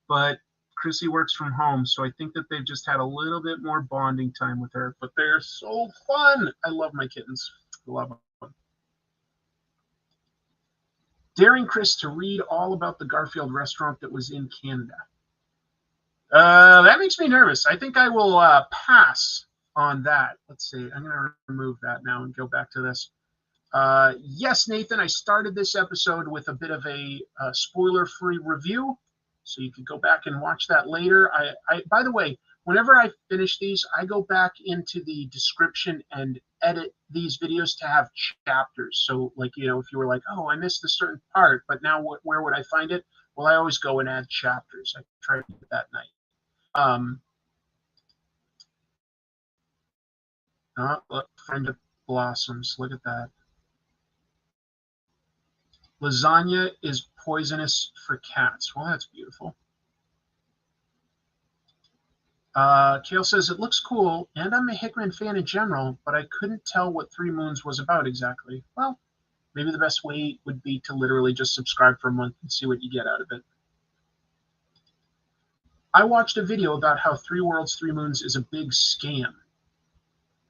but Chrissy works from home, so I think that they've just had a little bit more bonding time with her. But they're so fun. I love my kittens. I love them. Daring Chris to read all about the Garfield restaurant that was in Canada. That makes me nervous. I think I will pass on that. Let's see. I'm going to remove that now and go back to this. Yes, Nathan, I started this episode with a bit of a spoiler-free review, so you can go back and watch that later. By the way, whenever I finish these, I go back into the description and edit these videos to have chapters. So, like, you know, if you were like, oh, I missed a certain part, but now where would I find it? Well, I always go and add chapters. I try to do it that night. Look, Friend of Blossoms. Look at that. Lasagna is poisonous for cats. Well, that's beautiful. Kale says, it looks cool, and I'm a Hickman fan in general, but I couldn't tell what Three Moons was about exactly. Well, maybe the best way would be to literally just subscribe for a month and see what you get out of it. I watched a video about how Three Worlds, Three Moons is a big scam.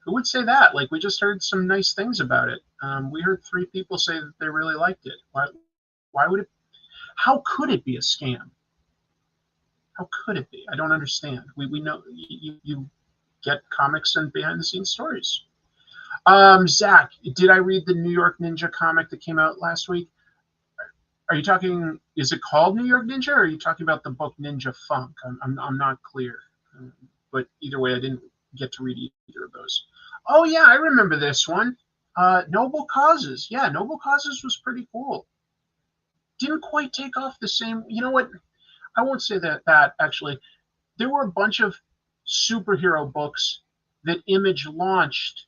Who would say that? Like, we just heard some nice things about it. We heard 3 people say that they really liked it. Why would it? How could it be a scam? How could it be? I don't understand. We know you get comics and behind-the-scenes stories. Zach, did I read the New York Ninja comic that came out last week? Are you talking? Is it called New York Ninja, or are you talking about the book Ninja Funk? I'm not clear. But either way, I didn't get to read either of those. Oh yeah, I remember this one. Noble Causes. Yeah, Noble Causes was pretty cool. Didn't quite take off the same. You know what? I won't say that actually. There were a bunch of superhero books that Image launched,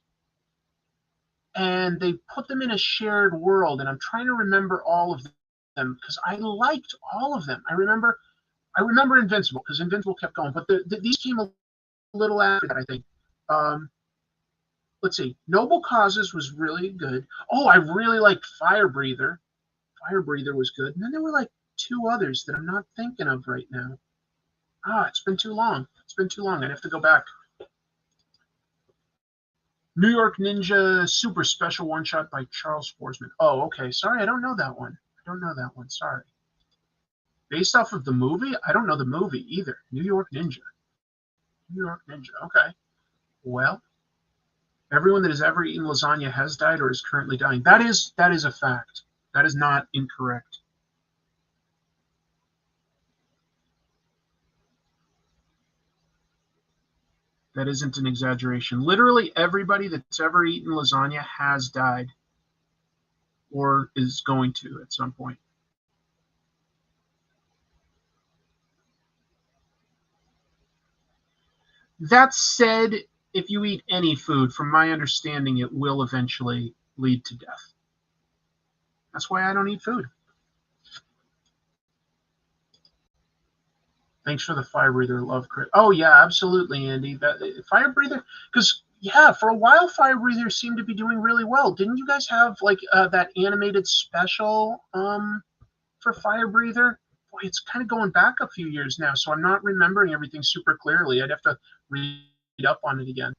and they put them in a shared world. And I'm trying to remember all of them because I liked all of them. I remember Invincible because Invincible kept going, but these came a little after that, I think. Let's see. Noble Causes was really good. Oh, I really liked Fire Breather. Fire Breather was good. And then there were like 2 others that I'm not thinking of right now. It's been too long. It's been too long. I'd have to go back. New York Ninja Super Special One Shot by Charles Forsman. Oh, okay. Sorry, I don't know that one. Sorry. Based off of the movie? I don't know the movie either. New York Ninja. Okay. Well, everyone that has ever eaten lasagna has died or is currently dying. That is a fact. That is not incorrect. That isn't an exaggeration. Literally everybody that's ever eaten lasagna has died or is going to at some point. That said, if you eat any food, from my understanding, it will eventually lead to death. That's why I don't eat food. Thanks for the Fire Breather love, Chris. Oh, yeah, absolutely, Andy. That Fire Breather, because, yeah, for a while, Fire Breather seemed to be doing really well. Didn't you guys have, like, that animated special for Fire Breather? Boy, it's kind of going back a few years now, so I'm not remembering everything super clearly. I'd have to read up on it again.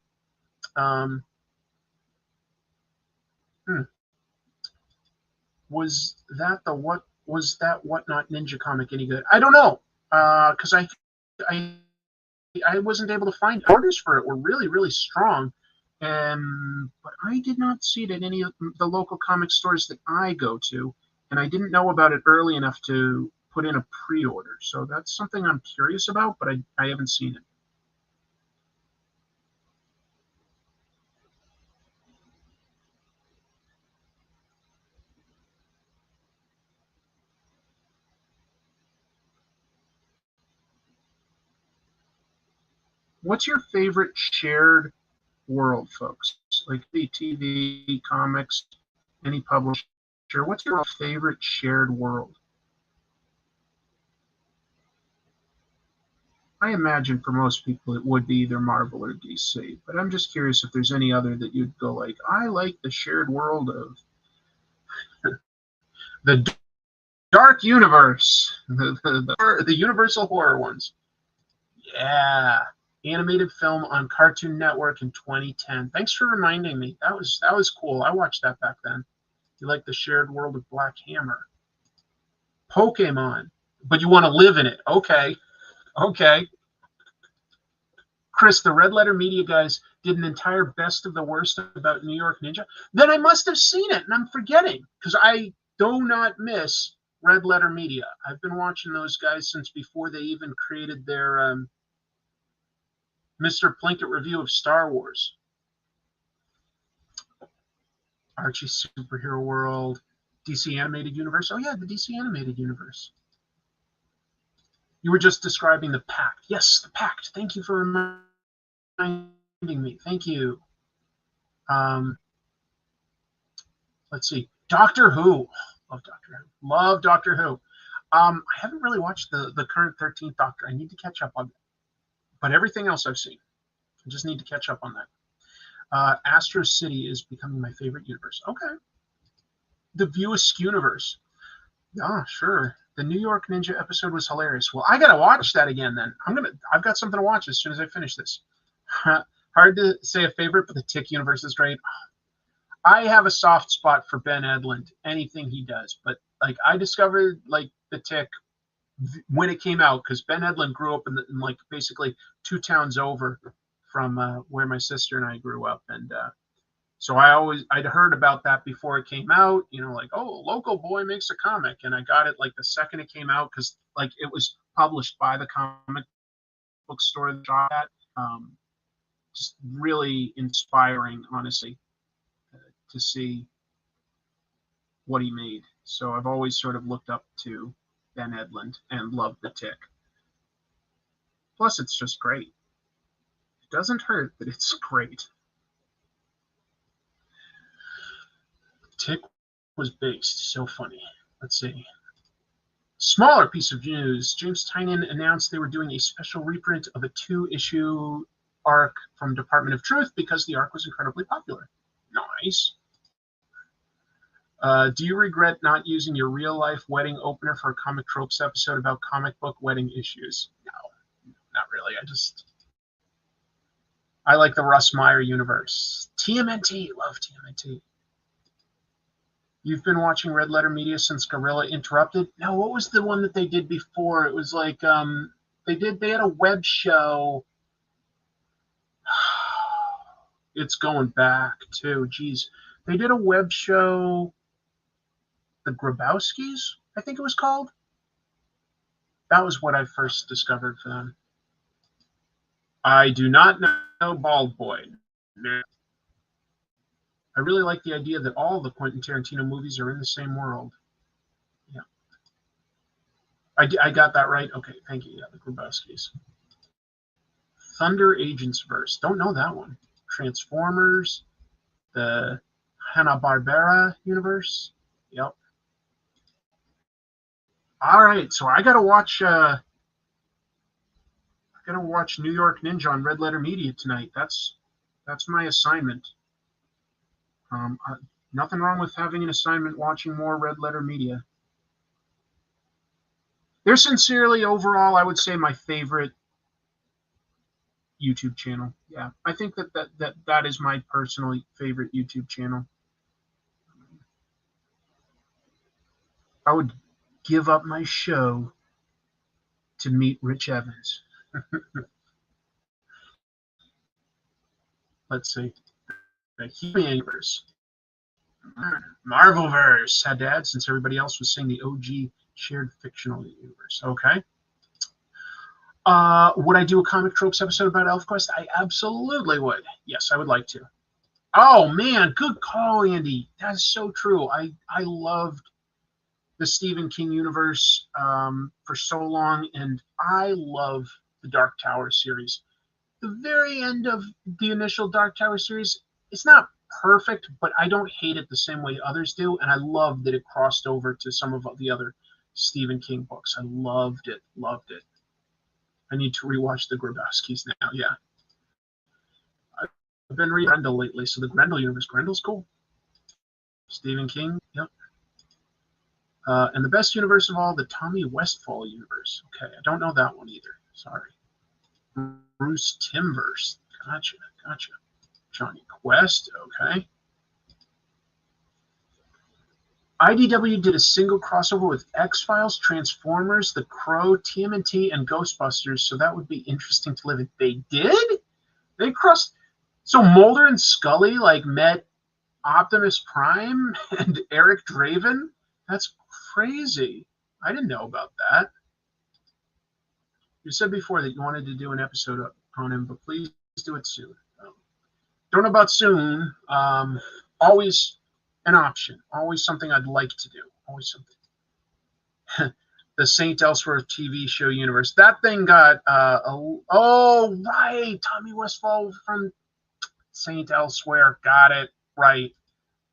Was that Whatnot Ninja comic any good? I don't know, because I wasn't able to find orders for it. Were really, really strong, but I did not see it at any of the local comic stores that I go to, and I didn't know about it early enough to put in a pre-order. So that's something I'm curious about, but I haven't seen it. What's your favorite shared world, folks? Like the TV, comics, any publisher. What's your favorite shared world? I imagine for most people it would be either Marvel or DC, but I'm just curious if there's any other that you'd go like, I like the shared world of the Dark Universe, the Universal Horror ones. Yeah, animated film on Cartoon Network in 2010. Thanks for reminding me. That was cool. I watched that back then. You like the shared world of Black Hammer, Pokemon, but you want to live in it. Okay. Chris, the Red Letter Media guys did an entire best of the worst about New York Ninja. Then I must have seen it, and I'm forgetting, because I do not miss Red Letter Media. I've been watching those guys since before they even created their Mr. Plinkett review of Star Wars. Archie Superhero World, DC Animated Universe. Oh yeah, the DC Animated Universe. You were just describing the Pact. Yes, the Pact. Thank you for reminding me. Thank you. Let's see. Doctor Who. Love Doctor Who. Love Doctor Who. I haven't really watched the current 13th Doctor. I need to catch up on that. But everything else I've seen. I just need to catch up on that. Astro City is becoming my favorite universe. Okay. The View Askew-niverse. Yeah, sure. The New York Ninja episode was hilarious. Well, I gotta watch that again then. I've got something to watch as soon as I finish this. Hard to say a favorite, but the Tick universe is great. I have a soft spot for Ben Edlund, anything he does. But like I discovered like the Tick when it came out, because Ben Edlund grew up in like basically 2 towns over from where my sister and I grew up, and so I'd heard about that before it came out, you know, like, oh, local boy makes a comic. And I got it like the second it came out, because like it was published by the comic book store that shot at. Just really inspiring, honestly, to see what he made. So I've always sort of looked up to Ben Edlund and loved the Tick. Plus, it's just great. It doesn't hurt that it's great. Tick was based. So funny. Let's see. Smaller piece of news. James Tynion announced they were doing a special reprint of a 2-issue arc from Department of Truth because the arc was incredibly popular. Nice. Do you regret not using your real-life wedding opener for a Comic Tropes episode about comic book wedding issues? No, not really. I like the Russ Meyer universe. TMNT. Love TMNT. You've been watching Red Letter Media since Gorilla Interrupted? No, what was the one that they did before? It was like they had a web show. It's going back too. Geez. They did a web show, The Grabowskis, I think it was called. That was what I first discovered for them. I do not know Bald Boy. No. I really like the idea that all the Quentin Tarantino movies are in the same world. Yeah. I got that right? Okay, thank you. Yeah, the Grabowskis. Thunder Agents Verse. Don't know that one. Transformers. The Hanna-Barbera universe. Yep. All right, so I gotta watch New York Ninja on Red Letter Media tonight. That's my assignment. Nothing wrong with having an assignment watching more Red Letter Media. They're sincerely, overall, I would say, my favorite YouTube channel. Yeah, I think that is my personal favorite YouTube channel. I would give up my show to meet Rich Evans. Let's see. The He-Man universe. Marvelverse had to add since everybody else was saying the OG shared fictional universe. Okay. Would I do a Comic Tropes episode about ElfQuest? I absolutely would. Yes, I would like to. Oh man, good call, Andy. That is so true. I loved the Stephen King universe for so long, and I love the Dark Tower series. The very end of the initial Dark Tower series, it's not perfect, but I don't hate it the same way others do, and I love that it crossed over to some of the other Stephen King books. I loved it. I need to rewatch the Grabowskis now. Yeah, I've been reading Grendel lately, so the Grendel universe. Grendel's cool. Stephen King. Yep. And the best universe of all, the Tommy Westfall universe. Okay, I don't know that one either. Sorry. Bruce Timmverse. Gotcha. Johnny Quest. Okay. IDW did a single crossover with X-Files, Transformers, The Crow, TMNT, and Ghostbusters, so that would be interesting to live in. They did? They crossed. So Mulder and Scully like met Optimus Prime and Eric Draven. That's crazy. I didn't know about that. You said before that you wanted to do an episode on him, but please do it soon. Don't know about soon. Always an option. Always something I'd like to do. Always something. The Saint Elsewhere TV show universe. That thing got oh right, Tommy Westfall from Saint Elsewhere. Got it right.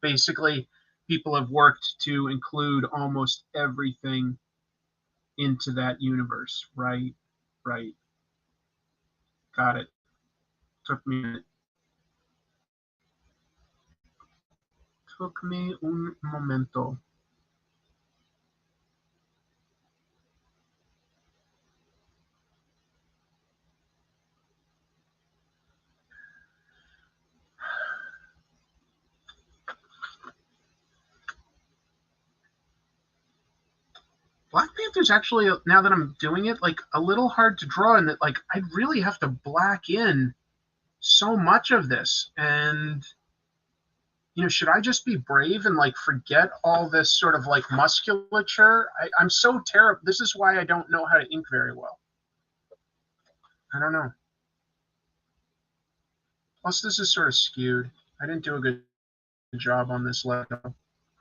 Basically, people have worked to include almost everything into that universe. Right, right. Got it. Took me a minute. Took me un momento. Black Panther's actually, now that I'm doing it, like a little hard to draw, and that like I really have to black in so much of this. And should I just be brave and like forget all this sort of like musculature? I'm so terrible. This is why I don't know how to ink very well. I don't know. Plus, this is sort of skewed. I didn't do a good job on this Lego.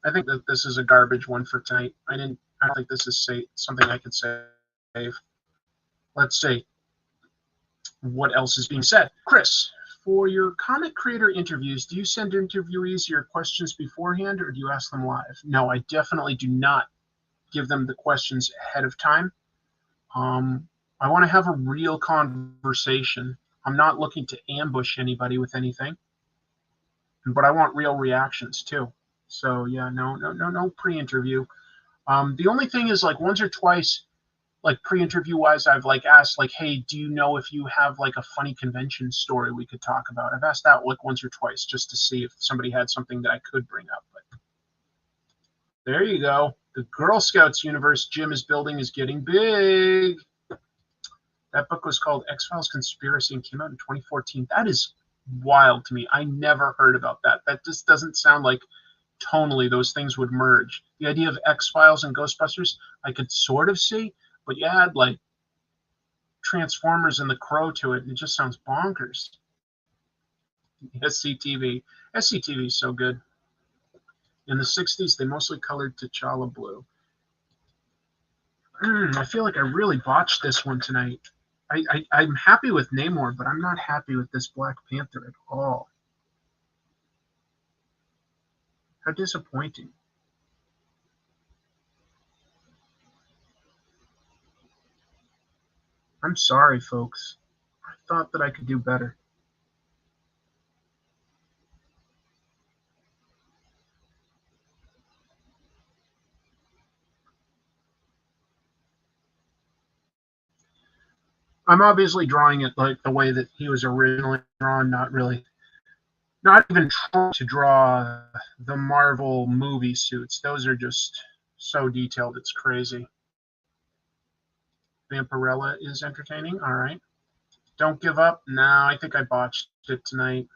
I think that this is a garbage one for tonight. I don't think this is something I could save. Let's see what else is being said. Chris, for your comic creator interviews, do you send interviewees your questions beforehand or do you ask them live? No, I definitely do not give them the questions ahead of time. I want to have a real conversation. I'm not looking to ambush anybody with anything, but I want real reactions too. So yeah, no pre-interview. The only thing is like once or twice, like pre-interview wise, I've like asked like, hey, do you know if you have like a funny convention story we could talk about? I've asked that like once or twice just to see if somebody had something that I could bring up. But there you go. The Girl Scouts universe Jim is building is getting big. That book was called X-Files Conspiracy and came out in 2014. That is wild to me. I never heard about that. That just doesn't sound like tonally those things would merge. The idea of X-Files and Ghostbusters, I could sort of see, but you add like Transformers and the Crow to it, and it just sounds bonkers. SCTV. SCTV is so good. In the 60s, they mostly colored T'Challa blue. I feel like I really botched this one tonight. I'm happy with Namor, but I'm not happy with this Black Panther at all. How disappointing. I'm sorry, folks. I thought that I could do better. I'm obviously drawing it like the way that he was originally drawn, not even trying to draw the Marvel movie suits. Those are just so detailed, it's crazy. Vampirella is entertaining. All right. Don't give up. No, I think I botched it tonight.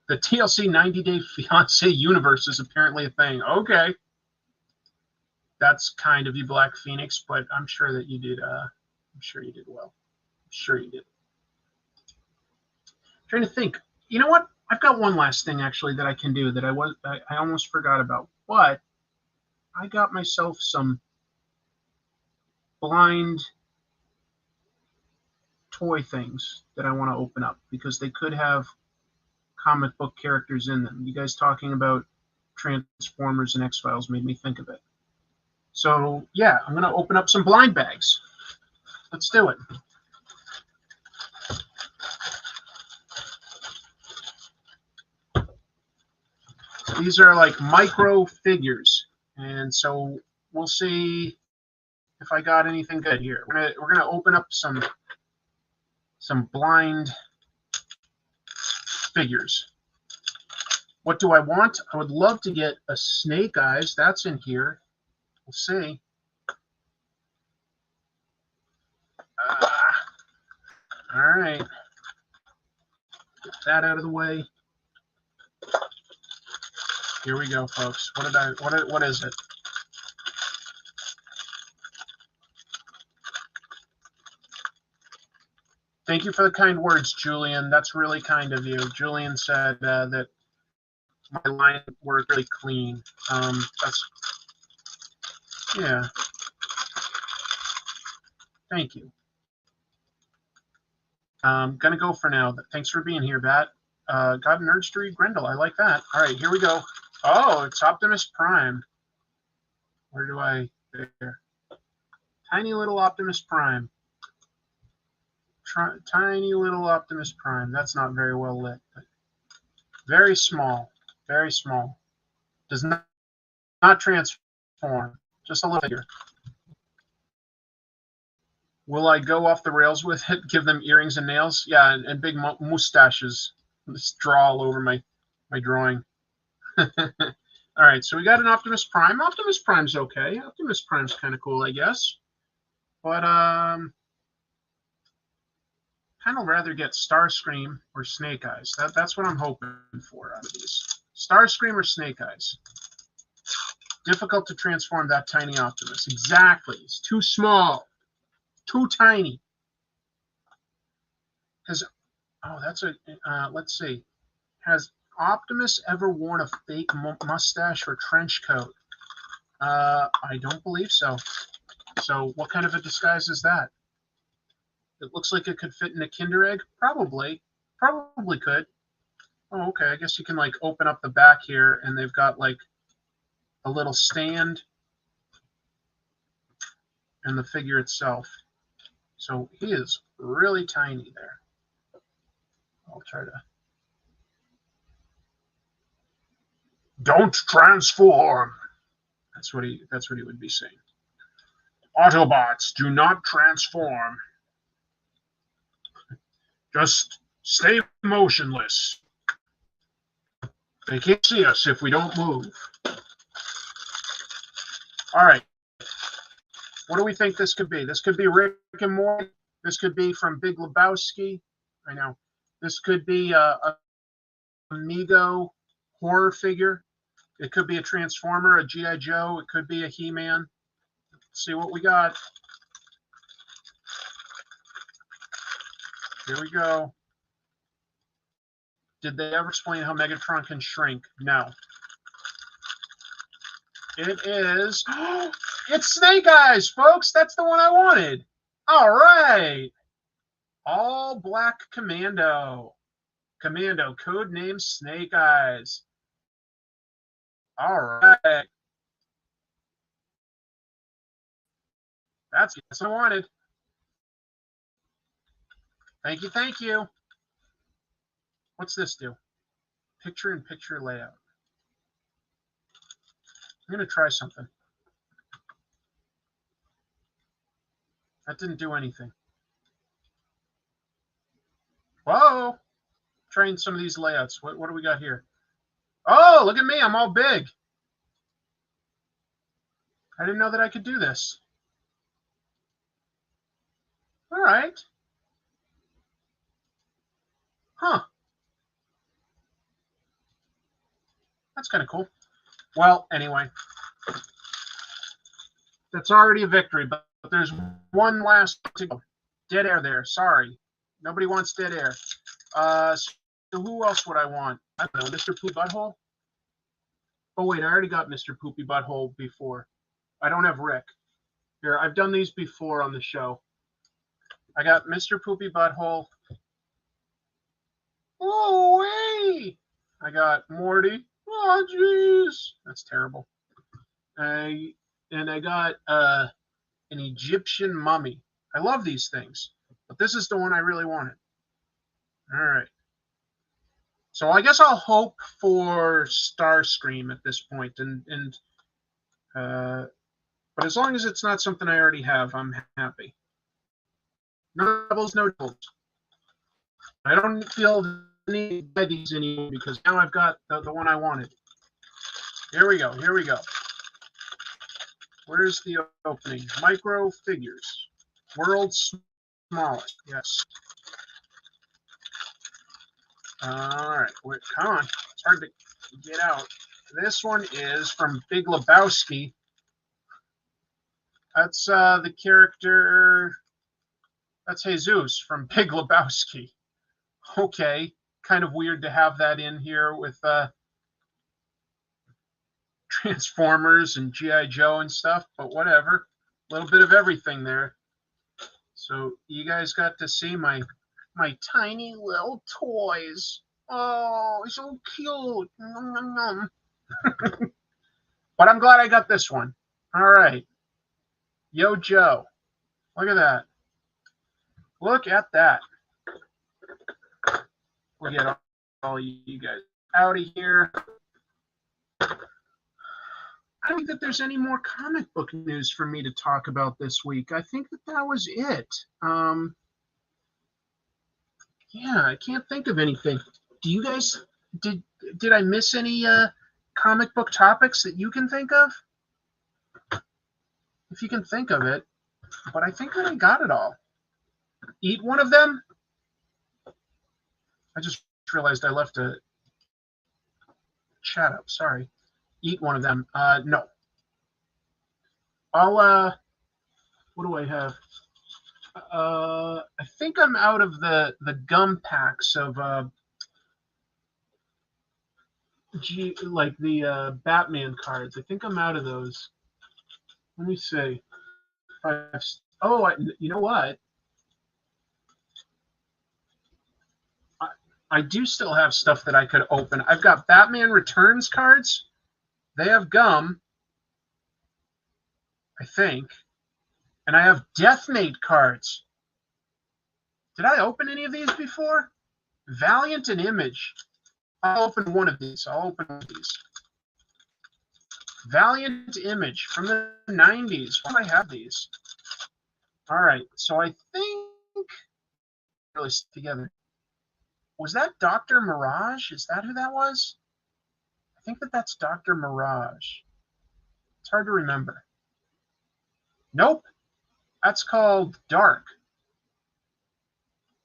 The TLC 90 Day Fiance universe is apparently a thing. Okay. That's kind of you, Black Phoenix, but I'm sure that you did. I'm sure you did well. I'm sure you did. I'm trying to think. You know what? I've got one last thing actually that I can do that I almost forgot about. But I got myself some blind toy things that I want to open up because they could have comic book characters in them. You guys talking about Transformers and X-Files made me think of it. So yeah, I'm going to open up some blind bags. Let's do it. These are like micro figures, and so we'll see if I got anything good here. We're gonna open up some blind figures. What do I want? I would love to get a Snake Eyes. That's in here. We'll see. All right. that out of the way. Here we go, folks. What is it? Thank you for the kind words, Julian. That's really kind of you. Julian said that my line worked really clean. Yeah. Thank you. Gonna go for now. Thanks for being here, Bat. Got an urge to read Grendel. I like that. All right, here we go. Oh, it's Optimus Prime. Where do I? There. Tiny little Optimus Prime. Tiny little Optimus Prime. That's not very well lit. But very small. Very small. Does not transform. Just a little figure. Will I go off the rails with it? Give them earrings and nails? Yeah, and big mustaches. Just draw all over my drawing. All right, so we got an Optimus Prime. Optimus Prime's okay. Optimus Prime's kind of cool, I guess. But kind of rather get Starscream or Snake Eyes. That's what I'm hoping for out of these. Starscream or Snake Eyes. Difficult to transform that tiny Optimus. Exactly. It's too small. Too tiny. Has that's a let's see. Has Optimus ever worn a fake mustache or trench coat? I don't believe so. So what kind of a disguise is that? It looks like it could fit in a Kinder Egg? Probably. Probably could. Oh, okay. I guess you can like open up the back here and they've got like a little stand and the figure itself. So he is really tiny there. I'll try to. Don't transform. That's what he would be saying. Autobots, do not transform. Just stay motionless. They can't see us if we don't move. All right. What do we think this could be? This could be Rick and Morty. This could be from Big Lebowski. I know. This could be a Amigo horror figure. It could be a Transformer, a G.I. Joe. It could be a He-Man. Let's see what we got. Here we go. Did they ever explain how Megatron can shrink? No. It is. It's Snake Eyes, folks. That's the one I wanted. All right. All Black Commando. Commando, codename Snake Eyes. All right. That's what I wanted. Thank you, thank you. What's this do? Picture-in-picture layout. I'm going to try something. That didn't do anything. Whoa! Trying some of these layouts. What do we got here? Oh, look at me. I'm all big. I didn't know that I could do this. All right. Huh. That's kind of cool. Well, anyway. That's already a victory, but there's one last to go. Dead air there. Sorry. Nobody wants dead air. So who else would I want? I don't know. Mr. Poopy Butthole? Oh, wait. I already got Mr. Poopy Butthole before. I don't have Rick. Here, I've done these before on the show. I got Mr. Poopy Butthole. Oh, hey! I got Morty. Oh, jeez. That's terrible. And I got an Egyptian mummy. I love these things, but this is the one I really wanted. All right. So I guess I'll hope for Starscream at this point, but as long as it's not something I already have, I'm happy. No doubles, no doubles. I don't feel the need to buy these anymore because now I've got the one I wanted. Here we go. Here we go. Where's the opening? Micro figures. World's smallest. Yes. All right, come on. It's hard to get out. This one is from Big Lebowski. That's the character. That's Jesus from Big Lebowski. Okay, kind of weird to have that in here with Transformers and G.I. Joe and stuff, but whatever. A little bit of everything there. So you guys got to see my tiny little toys. Oh, so cute. Nom, nom, nom. But I'm glad I got this one. All right. Yo, Joe. Look at that. Look at that. We'll get all you guys out of here. I don't think that there's any more comic book news for me to talk about this week. I think that was it. Yeah, I can't think of anything. Do you guys, did I miss any comic book topics that you can think of? If you can think of it. But I think that I got it all. Eat one of them? I just realized I left a chat up. Sorry. Eat one of them. No. I'll, what do I have? I think I'm out of the gum packs of, like the Batman cards. I think I'm out of those. Let me see. You know what? I do still have stuff that I could open. I've got Batman Returns cards. They have gum, I think. And I have Deathmate cards. Did I open any of these before? Valiant and Image. I'll open one of these. I'll open one of these. Valiant Image from the 90s. Why do I have these? All right. So I think really together. Was that Dr. Mirage? Is that who that was? I think that's Dr. Mirage. It's hard to remember. Nope. That's called Dark.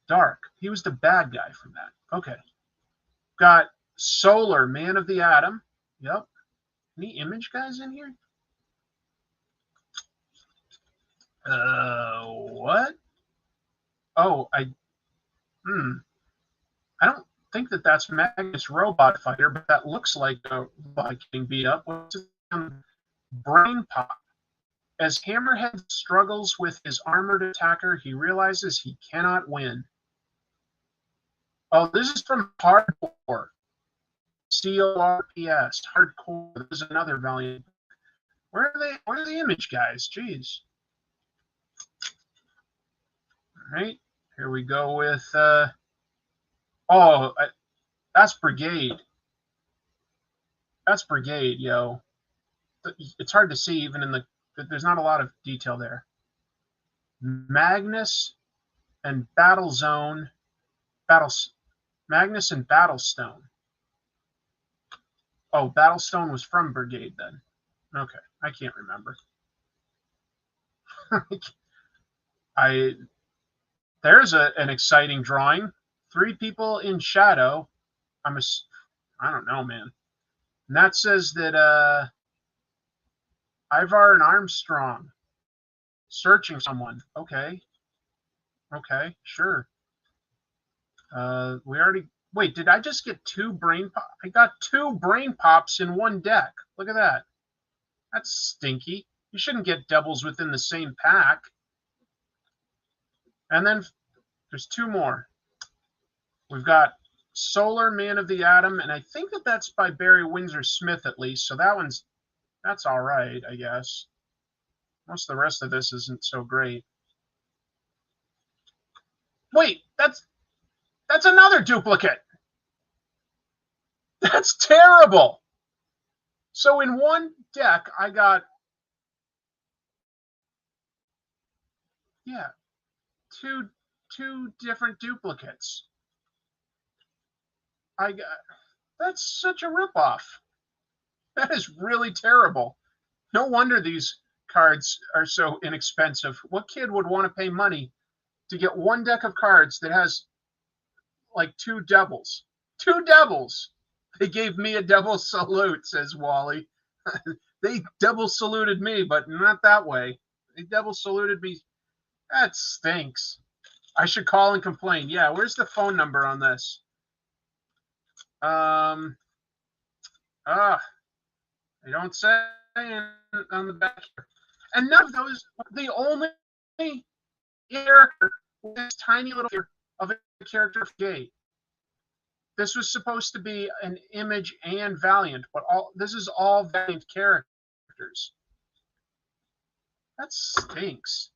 Dark. He was the bad guy from that. Okay. Got Solar, Man of the Atom. Yep. Any Image guys in here? What? Oh, I don't think that's Magnus Robot Fighter, but that looks like a robot getting beat up. What's his name? Brain Pop. As Hammerhead struggles with his armored attacker, he realizes he cannot win. Oh, this is from Hardcore. CORPS. Hardcore. This is another Valiant. Where are the Image guys? Jeez. All right. Here we go with that's Brigade. That's Brigade, yo. It's hard to see even in there's not a lot of detail there. Magnus and Battlestone. Magnus and Battlestone. Oh, Battlestone was from Brigade then. Okay, I can't remember. There's an exciting drawing. 3 people in shadow. I don't know, man. And that says that Ivar and Armstrong searching someone. Okay, sure. We already. Wait, did I just get 2 brain pop? I got 2 brain pops in one deck. Look at that. That's stinky. You shouldn't get doubles within the same pack. And then there's 2 more. We've got Solar, Man of the Atom, and I think that's by Barry Windsor Smith at least. So that's all right, I guess. Most of the rest of this isn't so great. Wait, that's another duplicate. That's terrible. So in one deck, I got, yeah, two different duplicates. That's such a ripoff. That is really terrible. No wonder these cards are so inexpensive. What kid would want to pay money to get one deck of cards that has like 2 doubles? 2 devils. They gave me a devil salute, says Wally. They devil saluted me, but not that way. They devil saluted me. That stinks. I should call and complain. Yeah, where's the phone number on this? They don't say on the back here. And none of those, the only character was this tiny little of a character of Gate. This was supposed to be an Image and Valiant, but this is all Valiant characters. That stinks.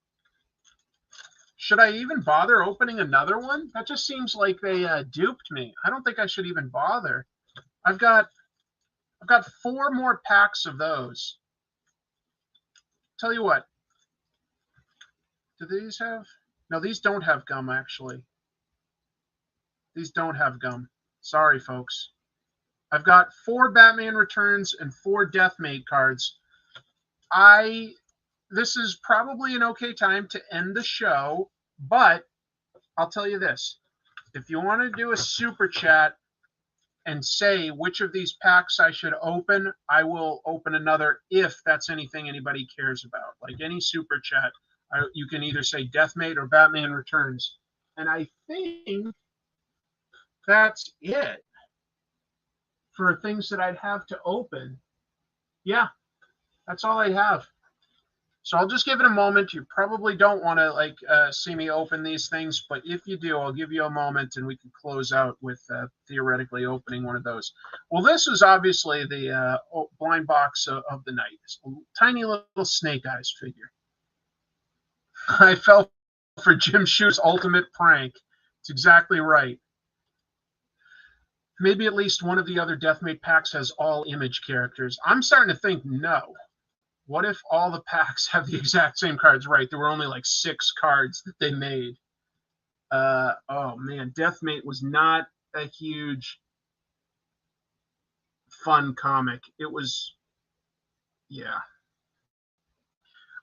Should I even bother opening another one? That just seems like they duped me. I don't think I should even bother. I've got 4 more packs of those. Tell you what. Do these have? No, these don't have gum, actually. These don't have gum. Sorry, folks. I've got 4 Batman Returns and 4 Deathmate cards. This is probably an okay time to end the show, but I'll tell you this. If you want to do a super chat and say which of these packs I should open, I will open another if that's anything anybody cares about. Like any super chat, you can either say Deathmate or Batman Returns. And I think that's it for things that I'd have to open. Yeah, that's all I have. So I'll just give it a moment. You probably don't want to see me open these things, but if you do, I'll give you a moment and we can close out with theoretically opening one of those. Well, this is obviously the blind box of the night. It's a tiny little Snake Eyes figure. I fell for Jim Shoo's ultimate prank. It's exactly right. Maybe at least one of the other Deathmate packs has all Image characters. I'm starting to think no. What if all the packs have the exact same cards? Right, there were only like 6 cards that they made. Oh man, Deathmate was not a huge fun comic. It was, yeah.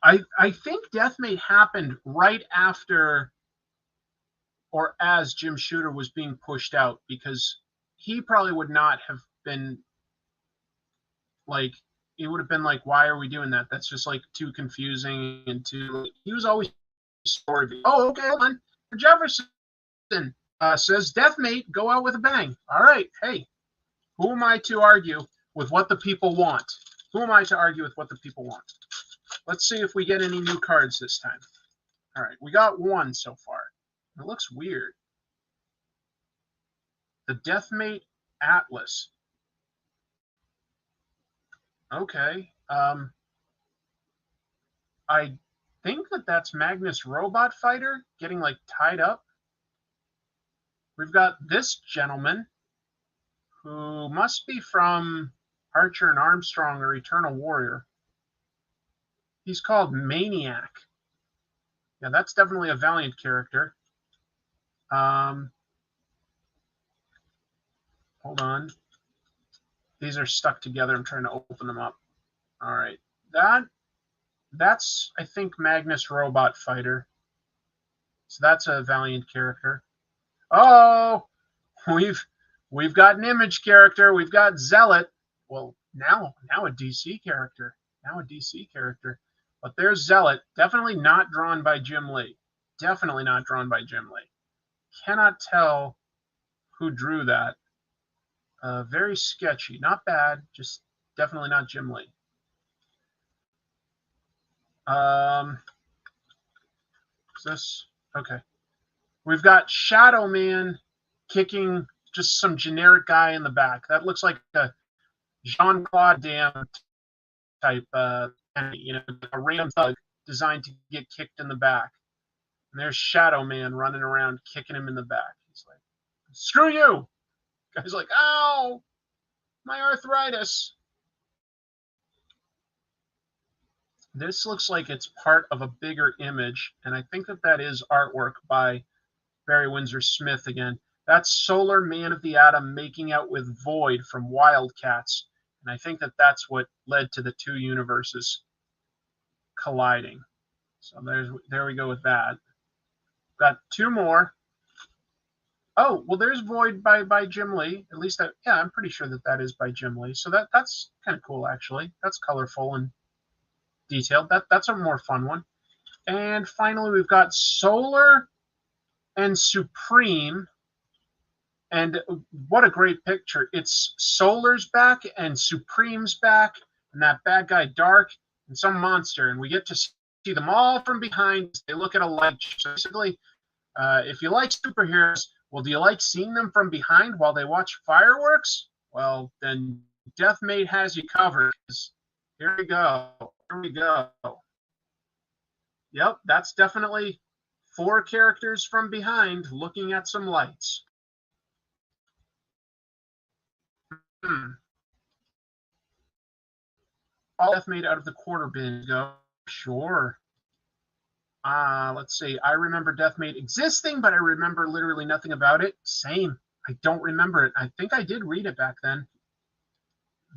I think Deathmate happened right after or as Jim Shooter was being pushed out, because he probably would not have been like, it would have been like, why are we doing that? That's just like too confusing and too, he was always story. Oh, okay, hold on. Jefferson says, Deathmate, go out with a bang. All right, hey, who am I to argue with what the people want? Who am I to argue with what the people want? Let's see if we get any new cards this time. All right, we got 1 so far. It looks weird. The Deathmate Atlas. Okay. I think that's Magnus Robot Fighter getting like tied up. We've got this gentleman who must be from Archer and Armstrong or Eternal Warrior. He's called Maniac. Yeah, that's definitely a Valiant character. Hold on. These are stuck together. I'm trying to open them up. All right. That's, I think, Magnus Robot Fighter. So that's a Valiant character. Oh, we've got an Image character. We've got Zealot. Well, now a DC character. Now a DC character. But there's Zealot. Definitely not drawn by Jim Lee. Definitely not drawn by Jim Lee. Cannot tell who drew that. Very sketchy. Not bad. Just definitely not Jim Lee. Is this okay? We've got Shadow Man kicking just some generic guy in the back. That looks like a Jean-Claude Van Damme type, a random thug designed to get kicked in the back. And there's Shadow Man running around kicking him in the back. He's like, "Screw you!" Guy's like, "Ow, my arthritis." This looks like it's part of a bigger image, and I think that is artwork by Barry Windsor Smith again. That's Solar Man of the Atom making out with Void from Wildcats, and I think that's what led to the 2 universes colliding. So there we go with that. Got 2 more. Oh, well, there's Void by Jim Lee. At least that, yeah, I'm pretty sure that is by Jim Lee. So that's kind of cool, actually. That's colorful and detailed. That's a more fun one. And finally, we've got Solar and Supreme. And what a great picture. It's Solar's back and Supreme's back, and that bad guy Dark and some monster. And we get to see them all from behind. They look at a light. So basically, if you like superheroes, well, do you like seeing them from behind while they watch fireworks? Well, then Deathmate has you covered. Here we go. Here we go. Yep, that's definitely 4 characters from behind looking at some lights. All Deathmate out of the quarter bin. Go. Sure. Let's see. I remember Deathmate existing, but I remember literally nothing about it. Same. I don't remember it. I think I did read it back then.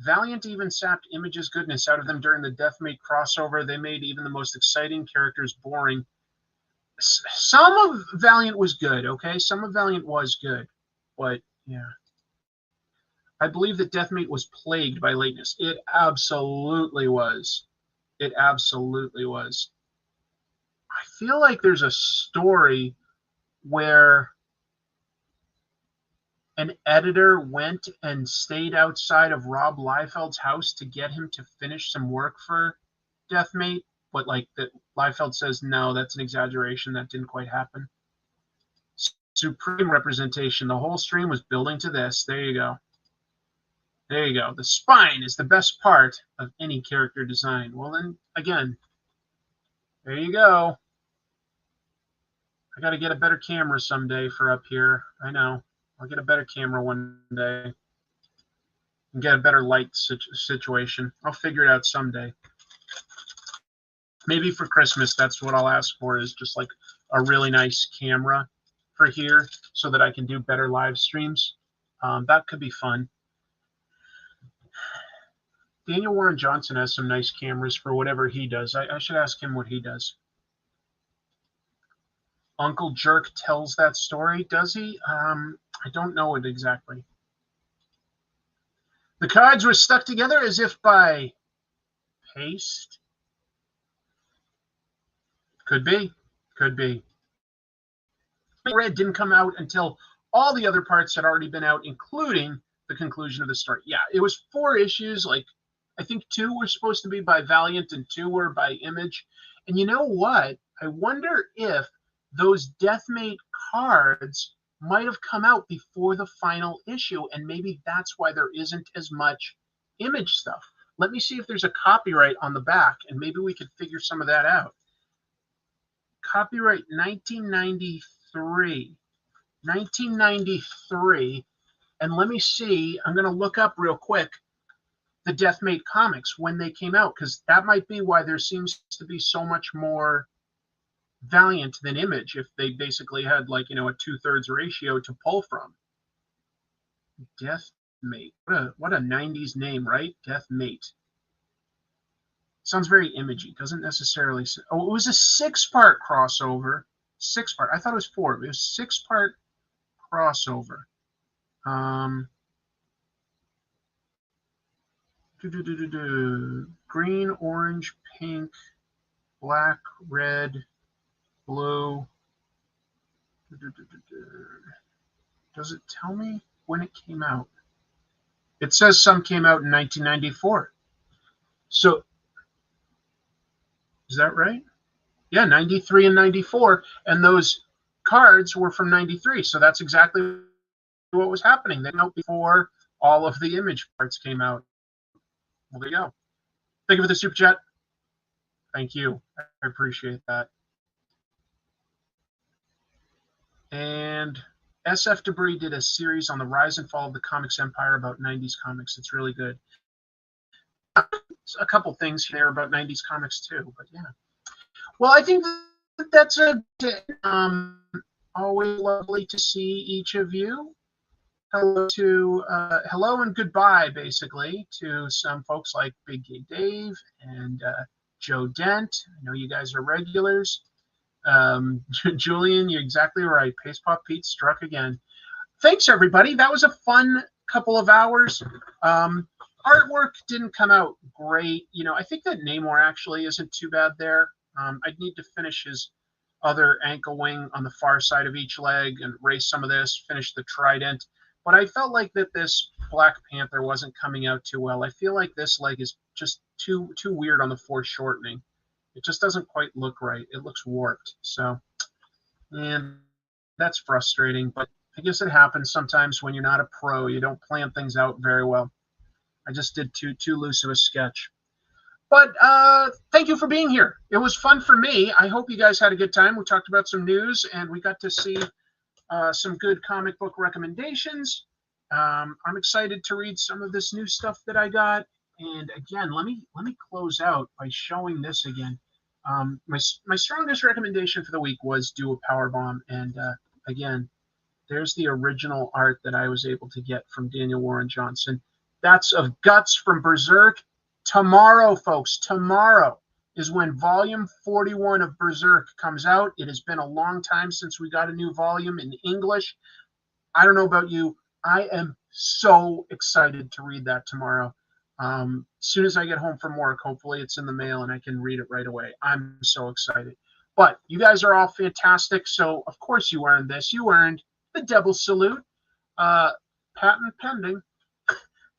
Valiant even sapped Image's goodness out of them during the Deathmate crossover. They made even the most exciting characters boring. Some of Valiant was good, okay? Some of Valiant was good. But, yeah. I believe that Deathmate was plagued by lateness. It absolutely was. It absolutely was. I feel like there's a story where an editor went and stayed outside of Rob Liefeld's house to get him to finish some work for Deathmate, but like that Liefeld says, no, that's an exaggeration. That didn't quite happen. Supreme representation. The whole stream was building to this. There you go. There you go. The spine is the best part of any character design. Well, then, again, there you go. I got to get a better camera someday for up here. I know. I'll get a better camera one day and get a better light situation. I'll figure it out someday. Maybe for Christmas, that's what I'll ask for, is just like a really nice camera for here so that I can do better live streams. That could be fun. Daniel Warren Johnson has some nice cameras for whatever he does. I should ask him what he does. Uncle Jerk tells that story, does he? I don't know it exactly. The cards were stuck together as if by paste. Could be. Could be. Red didn't come out until all the other parts had already been out, including the conclusion of the story. Yeah, it was 4 issues. Like, I think 2 were supposed to be by Valiant and 2 were by Image. And you know what? I wonder if those Deathmate cards might have come out before the final issue, and maybe that's why there isn't as much Image stuff. Let me see if there's a copyright on the back, and maybe we could figure some of that out. Copyright 1993. 1993. And let me see, I'm going to look up real quick the Deathmate comics when they came out, because that might be why there seems to be so much more Valiant than Image, if they basically had, like, you know, a 2/3 ratio to pull from. Deathmate. What a 90s name, right? Deathmate. Sounds very imagey. Doesn't necessarily. Oh, it was a 6-part crossover. 6-part. I thought it was 4. But it was 6-part crossover. Green, orange, pink, black, red, blue. Does it tell me when it came out? It says some came out in 1994. So, is that right? Yeah, 93 and 94. And those cards were from 93. So that's exactly what was happening. They came out before all of the Image parts came out. Well, there you go. Thank you for the super chat. Thank you. I appreciate that. And SF Debris did a series on the rise and fall of the comics empire about 90s comics. It's really good. A couple things there about 90s comics too, but yeah. Well, I think that's always lovely to see each of you. Hello and goodbye, basically, to some folks like Big Gay Dave and Joe Dent. I know you guys are regulars. Julian, you're exactly right. Paste Pop Pete struck again. thanks, everybody. That was a fun couple of hours. Artwork didn't come out great. I think that Namor actually isn't too bad there. I'd need to finish his other ankle wing on the far side of each leg and erase some of this, finish the trident. But I felt like that this Black Panther wasn't coming out too well. I feel like this leg is just too weird on the foreshortening. It just doesn't quite look right. It looks warped. So, and that's frustrating. But I guess it happens sometimes when you're not a pro. You don't plan things out very well. I just did too loose of a sketch. But thank you for being here. It was fun for me. I hope you guys had a good time. We talked about some news, and we got to see some good comic book recommendations. I'm excited to read some of this new stuff that I got. And again, let me close out by showing this again. My strongest recommendation for the week was do a Powerbomb. And again, there's the original art that I was able to get from Daniel Warren Johnson. That's of Guts from Berserk. Tomorrow, folks, tomorrow is when volume 41 of Berserk comes out. It has been a long time since we got a new volume in English. I don't know about you. I am so excited to read that tomorrow. As soon as I get home from work, hopefully it's in the mail and I can read it right away. I'm so excited. But you guys are all fantastic. So, of course, you earned this. You earned the Devil's Salute. Patent pending.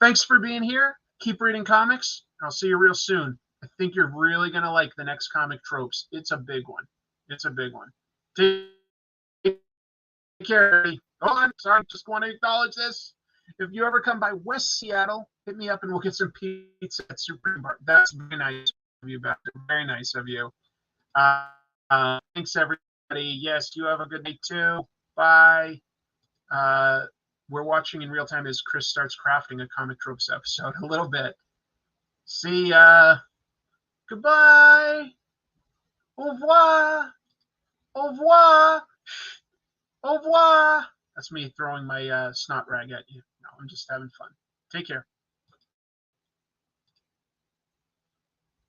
Thanks for being here. Keep reading comics. I'll see you real soon. I think you're really going to like the next comic tropes. It's a big one. It's a big one. Take care. Hold on. Sorry. Just want to acknowledge this. If you ever come by West Seattle, hit me up and we'll get some pizza at Supreme Bar. That's very nice of you, Beth. Very nice of you. Thanks, everybody. Yes, you have a good night, too. Bye. We're watching in real time as Chris starts crafting a comic tropes episode a little bit. See ya. Goodbye. Au revoir. Au revoir. Au revoir. That's me throwing my snot rag at you. No, I'm just having fun. Take care.